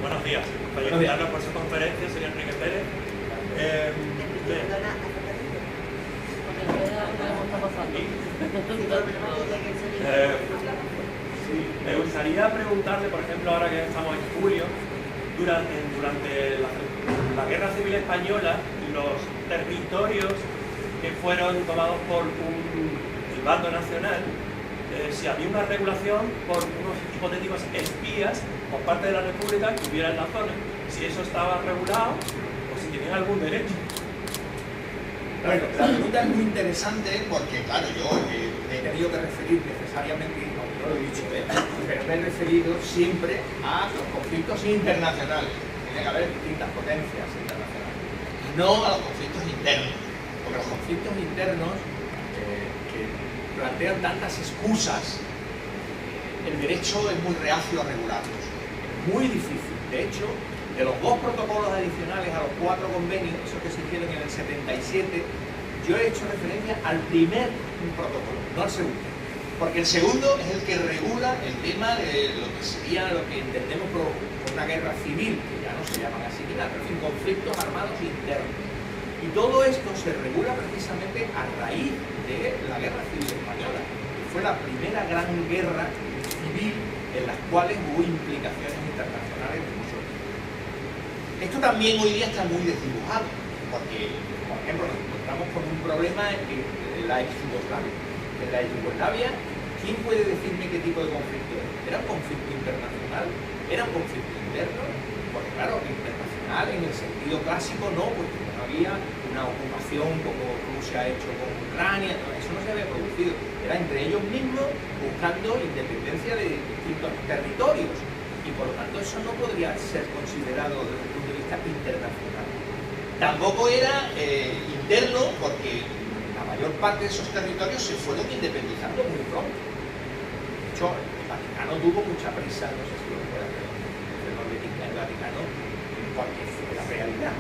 Buenos días. Felicitarlo por su conferencia, señor Enrique Pérez. Me gustaría preguntarle, por ejemplo, ahora que estamos en julio, durante la Guerra Civil Española, los territorios que fueron tomados por el bando nacional, si había una regulación por unos hipotéticos espías por parte de la República que hubiera en la zona, si eso estaba regulado o si tenían algún derecho. Bueno, la pregunta es muy interesante porque, claro, yo me he tenido que referir necesariamente, no lo he dicho, pero me he referido siempre a los conflictos internacionales. Tiene que haber distintas potencias internacionales, no a los conflictos internos, porque los conflictos internos que plantean tantas excusas, el derecho es muy reacio a regularlos. Es muy difícil. De hecho, de los 2 protocolos adicionales a los 4 convenios, esos que se hicieron en el 77, yo he hecho referencia al primer protocolo, no al segundo. Porque el segundo es el que regula el tema de lo que sería, lo que entendemos por una guerra civil, que ya no se llaman así ni nada, pero en conflictos armados internos. Y todo esto se regula precisamente a raíz de la Guerra Civil Española, que fue la primera gran guerra civil en las cuales hubo implicaciones internacionales de muchos tipos. Esto también hoy día está muy desdibujado, porque, por ejemplo, nos encontramos con un problema en la ex Yugoslavia. En la ex Yugoslavia, ¿quién puede decirme qué tipo de conflicto era? ¿Era un conflicto internacional? ¿Era un conflicto interno? Porque claro, internacional en el sentido clásico no, porque no había una ocupación como Rusia ha hecho con Ucrania, no, eso no se había producido. Era entre ellos mismos buscando independencia de distintos territorios. Y por lo tanto eso no podría ser considerado desde el punto de vista internacional. Tampoco era interno porque la mayor parte de esos territorios se fueron independizando muy pronto. De hecho, el Vaticano tuvo mucha prisa, no sé si lo recuerdan, pero el Vaticano, porque fue la realidad.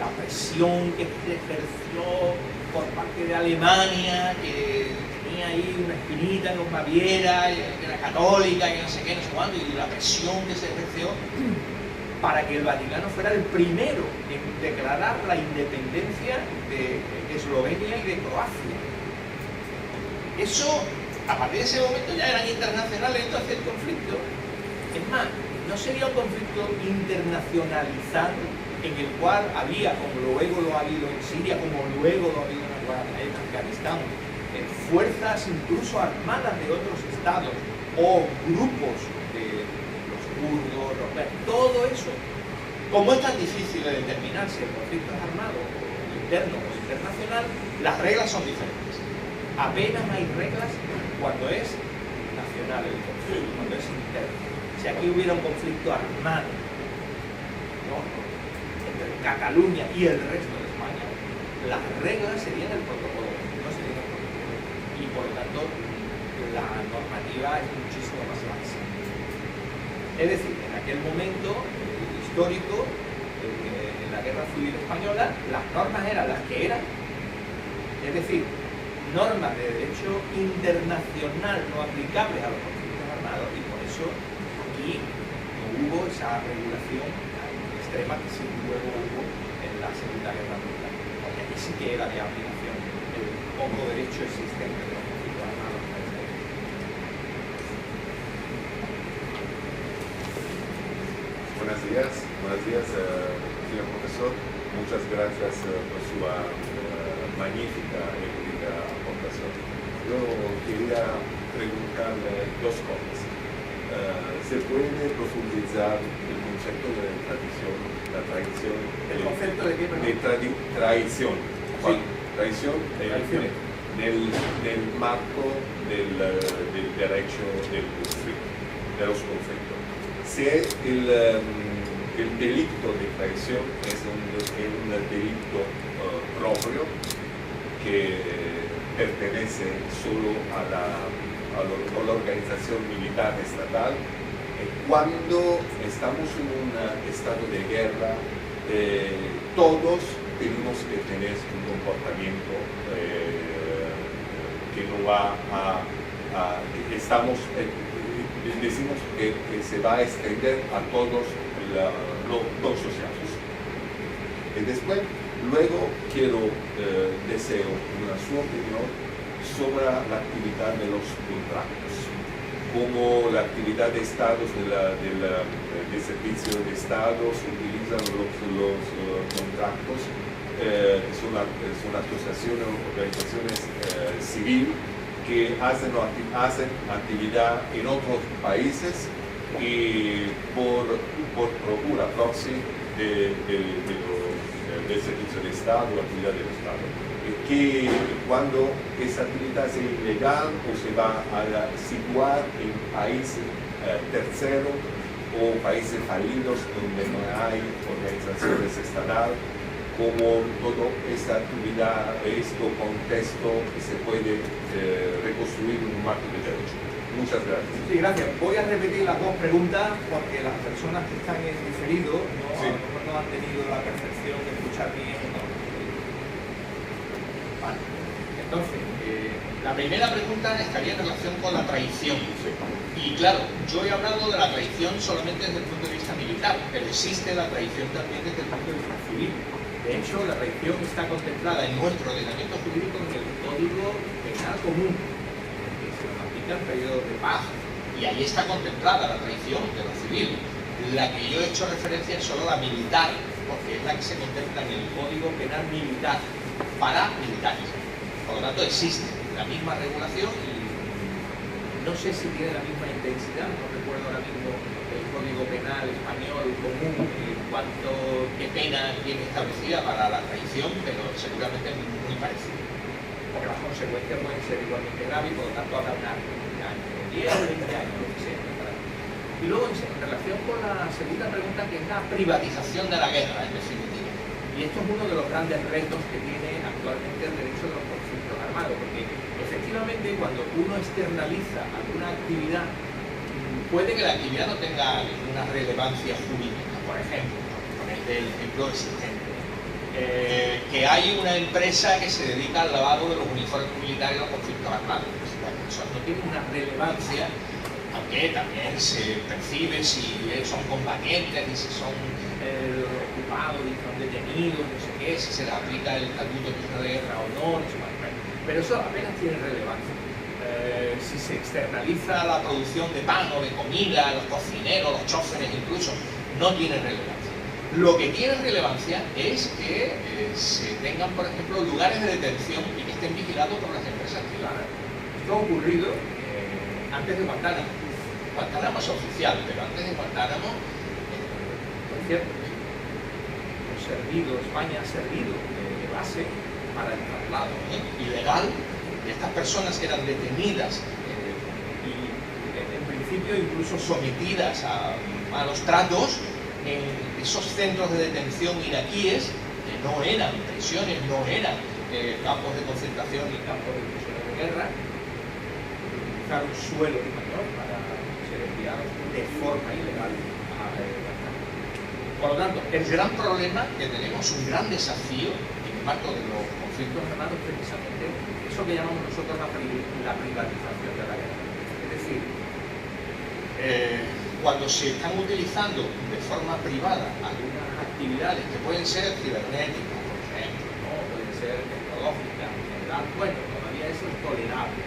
La presión que se ejerció por parte de Alemania, que tenía tenía ahí una espinita en los Baviera, que era católica, que no sé qué, no sé cuándo, y la presión que se ejerció para que el Vaticano fuera el primero en declarar la independencia de Eslovenia y de Croacia. Eso, a partir de ese momento ya eran internacionales entonces el conflicto. Es más, no sería un conflicto internacionalizado en el cual había, como luego lo ha habido en Siria, como luego lo ha habido en Afganistán, fuerzas incluso armadas de otros estados o grupos de los kurdos, todo eso. Como es tan difícil de determinar si el conflicto es armado, o interno o internacional, las reglas son diferentes. Apenas hay reglas cuando es nacional el conflicto, cuando es interno. Si aquí hubiera un conflicto armado, ¿no?, entre Cataluña y el resto de España, las reglas serían el protocolo, no serían el protocolo. Y por lo tanto, la normativa es muchísimo más laxa. Es decir, en aquel momento histórico, en la Guerra Civil Española, las normas eran las que eran, es decir, normas de derecho internacional no aplicables a los conflictos armados, y por eso aquí no hubo esa regulación extrema que sí luego hubo en la Segunda Guerra Mundial, porque aquí sí que era de aplicación el poco derecho existente de los conflictos armados. Buenos días, señor profesor. Muchas gracias por su magnífica y rica aportación. Yo quería preguntarle dos cosas. ¿Se puede profundizar el concepto de tradición, la tradición? ¿El concepto de qué? De traición. Sí. Traición del marco del derecho del conflicto, de los conflictos. Si el delito de traición es un delito propio que pertenece solo a la organización militar estatal, cuando estamos en un estado de guerra, todos tenemos que tener un comportamiento que no va decimos que se va a extender a todos los sociales. Y después, luego deseo su opinión sobre la actividad de los contratos, como la actividad de estados de servicio de estados utilizan los contratos, son asociaciones o organizaciones civiles que hacen actividad en otros países y por procura proxy del servicio de Estado o actividad del Estado. Que cuando esa actividad es ilegal o se va a situar en países terceros o países fallidos donde no hay organizaciones estatales, como toda esta actividad, este contexto que se puede reconstruir en un marco de derecho. Muchas gracias. Sí, gracias. Voy a repetir las dos preguntas porque las personas que están en diferido a lo mejor no han tenido la percepción de escuchar bien. Vale. Entonces, la primera pregunta estaría en relación con la traición. Y claro, yo he hablado de la traición solamente desde el punto de vista militar, pero existe la traición también desde el punto de vista civil. De hecho, la traición está contemplada en nuestro ordenamiento jurídico en el Código Penal Común, que se nos aplica en periodo de paz. Y ahí está contemplada la traición de la civil. La que yo he hecho referencia es solo la militar, porque es la que se contempla en el Código Penal Militar para militares. Por lo tanto, existe la misma regulación y no sé si tiene la misma intensidad, no recuerdo ahora mismo el Código Penal español común en cuanto qué pena tiene establecida para la traición, pero seguramente es muy parecido. Porque las consecuencias pueden ser igualmente graves y por lo tanto habrá una pena de 10 o 20 años, lo que sea. Y luego, en relación con la segunda pregunta, que es la privatización de la guerra, en definitiva. Y esto es uno de los grandes retos que tiene actualmente el derecho de los conflictos armados, porque efectivamente cuando uno externaliza alguna actividad, puede que la actividad no tenga ninguna relevancia jurídica, por ejemplo, con el ejemplo existente. que hay una empresa que se dedica al lavado de los uniformes militares en los conflictos armados. Bueno, eso no tiene una relevancia, aunque también se percibe si son combatientes y si son ocupados y son detenidos, no sé qué, si se les aplica el estatuto de guerra o no, no sé más. Pero eso apenas tiene relevancia. Si se externaliza la producción de pan o de comida, los cocineros, los choferes incluso, no tiene relevancia. Lo que tiene relevancia es que se tengan, por ejemplo, lugares de detención y que estén vigilados por las empresas privadas. Esto ha ocurrido antes de Guantánamo. Guantánamo es oficial, pero antes de Guantánamo, por cierto, España ha servido de base para el traslado ilegal de estas personas que eran detenidas y en principio incluso sometidas a malos tratos en esos centros de detención iraquíes que no eran prisiones, no eran campos de concentración ni campos de prisioneros de guerra, utilizaron suelo español para ser enviados de forma ilegal a Guantánamo. Por lo tanto, el gran problema que tenemos, un gran desafío en el marco de los conflictos armados, precisamente eso que llamamos nosotros la privatización de la guerra. Es decir, cuando se están utilizando de forma privada algunas actividades que pueden ser cibernéticas, por ejemplo, ¿no? Pueden ser tecnológicas, en general, bueno, todavía eso es tolerable.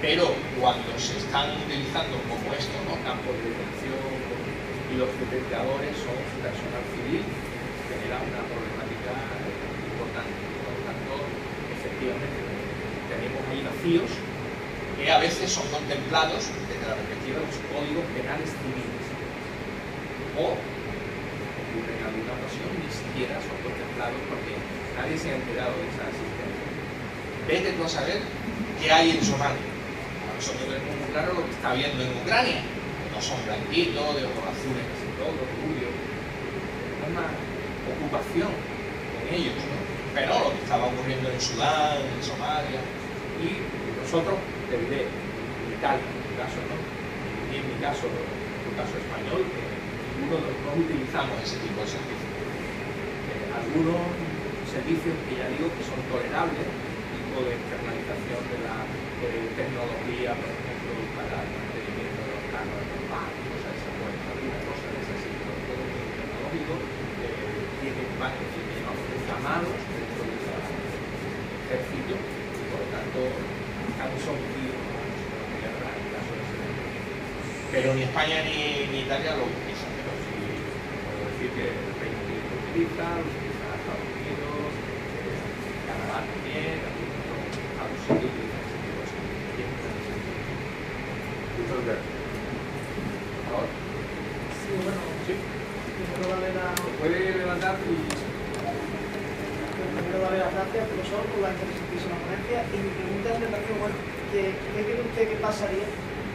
Pero cuando se están utilizando como esto, ¿no? Campos de detención y los detentadores son personal civil, genera una problemática importante. Por lo tanto, efectivamente, tenemos ahí vacíos que a veces son contemplados desde la perspectiva de los códigos penales civiles. O, ocurre en alguna ocasión, ni siquiera son contemplados porque nadie se ha enterado de esa existencia. Vete tú a saber qué hay en Somalia. Nosotros tenemos muy claro lo que está habiendo en Ucrania. No son blanquitos, de ojos azules casi todos, rubios. Hay una ocupación en ellos, ¿no? Pero lo que estaba ocurriendo en Sudán, en Somalia, y nosotros, te diré, en Italia, en mi caso, ¿no? Y en mi caso, en caso español, que ninguno no utilizamos ese tipo de servicios. Algunos servicios que ya digo que son tolerables, tipo de externalización de la tecnología, por ejemplo, para el mantenimiento de los carros de los barcos, cosas de esa cuenta, alguna cosa de ese tipo, todo muy tecnológico, tienen bancos que llamamos llamados dentro del ejército, y por lo tanto estamos sometidos a la guerra en caso de ser. Pero ni España ni Italia lo utilizan, pero sí puedo decir que el Reino Unido lo utiliza Estados Unidos, Canadá también, Estados Unidos. Sí, bueno, Sí. primero darle Puede levantar y... primero darle las gracias, profesor, por la interesantísima ponencia. Y mi pregunta es en relación, bueno, ¿qué cree usted que pasaría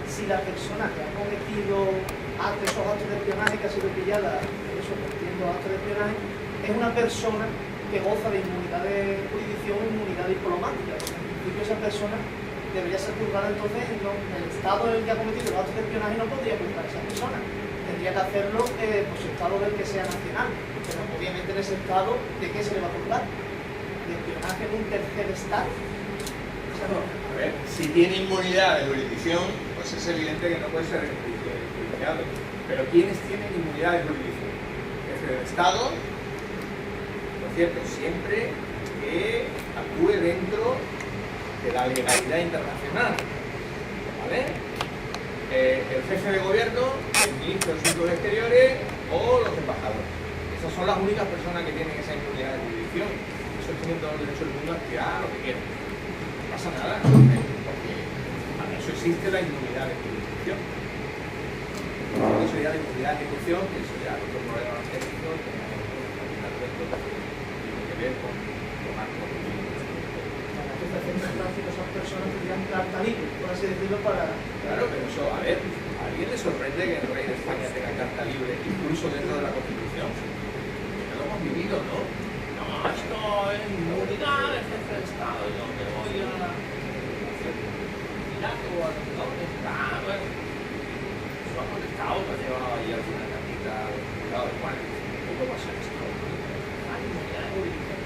si la persona que ha cometido esos actos de espionaje, que ha sido pillada, eso, cometiendo actos de espionaje, es una persona que goza de inmunidad de jurisdicción e inmunidad diplomática? En principio esa persona debería ser juzgada entonces en el estado en el que ha cometido los actos de espionaje. No podría juzgar a esa persona, tendría que hacerlo pues el estado del que sea nacional, pero obviamente en ese estado ¿de qué se le va a juzgar? ¿De espionaje en un tercer estado? O sea, no. A ver, si tiene inmunidad de jurisdicción, pues es evidente que no puede ser enjuiciado. Pero ¿quiénes tienen inmunidad de jurisdicción? Es el Estado, por cierto, siempre que actúe dentro de la legalidad internacional, ¿vale? El jefe de gobierno, el ministro de Asuntos Exteriores o los embajadores. Esas son las únicas personas que tienen esa inmunidad de jurisdicción. Eso tienen todo el derecho del mundo a activar lo que quieran. No pasa nada, porque para eso existe la inmunidad de jurisdicción. Eso ya la inmunidad de ejecución, que eso ya es otro problema más técnico, que tiene que ver con actos esas personas tendrían carta libre, por así decirlo, para... Claro, pero eso, a ver, ¿a alguien le sorprende que el rey de España tenga carta libre, incluso dentro de la Constitución? Ya lo hemos vivido, ¿no? No, esto es inmunidad del jefe de Estado, yo me voy a la Irak o a donde está, bueno. Lo ha contestado, lo ha llevado ahí alguna cartita de juzgado de Juan, ¿cómo pasa esto? Hay inmunidad de jurisdicción.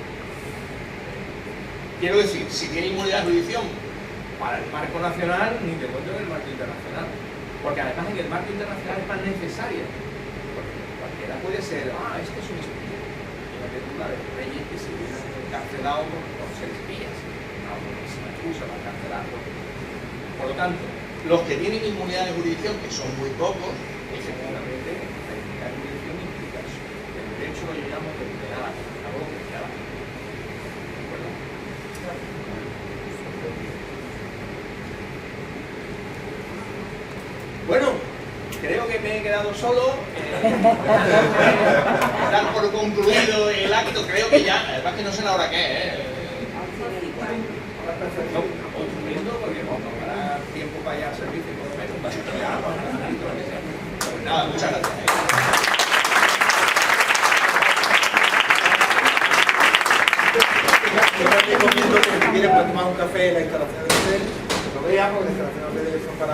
Quiero decir, si tiene inmunidad de jurisdicción para el marco nacional, ni te cuento en el marco internacional. Porque además en el marco internacional es más necesaria. Porque cualquiera puede ser, este es un espía. Fíjate tú la de Reyes que se hubieran encarcelado por ser espías. No, porque es una excusa para encarcelarlo. Por lo tanto, los que tienen inmunidad de jurisdicción, que son muy pocos, efectivamente, la inmunidad de jurisdicción implica eso. El derecho lo llamo de penal, algo que se llama. ¿De acuerdo? Bueno, creo que me he quedado solo. Dar por concluido el acto, creo que ya, además que no sé la hora que es. No, concluyendo porque vamos a dar tiempo para ya servicio por lo menos. Pues nada, muchas gracias. Yo me recomiendo que si quieres tomar un café en la instalación de hotel, lo veas, porque las instalaciones de hotel son para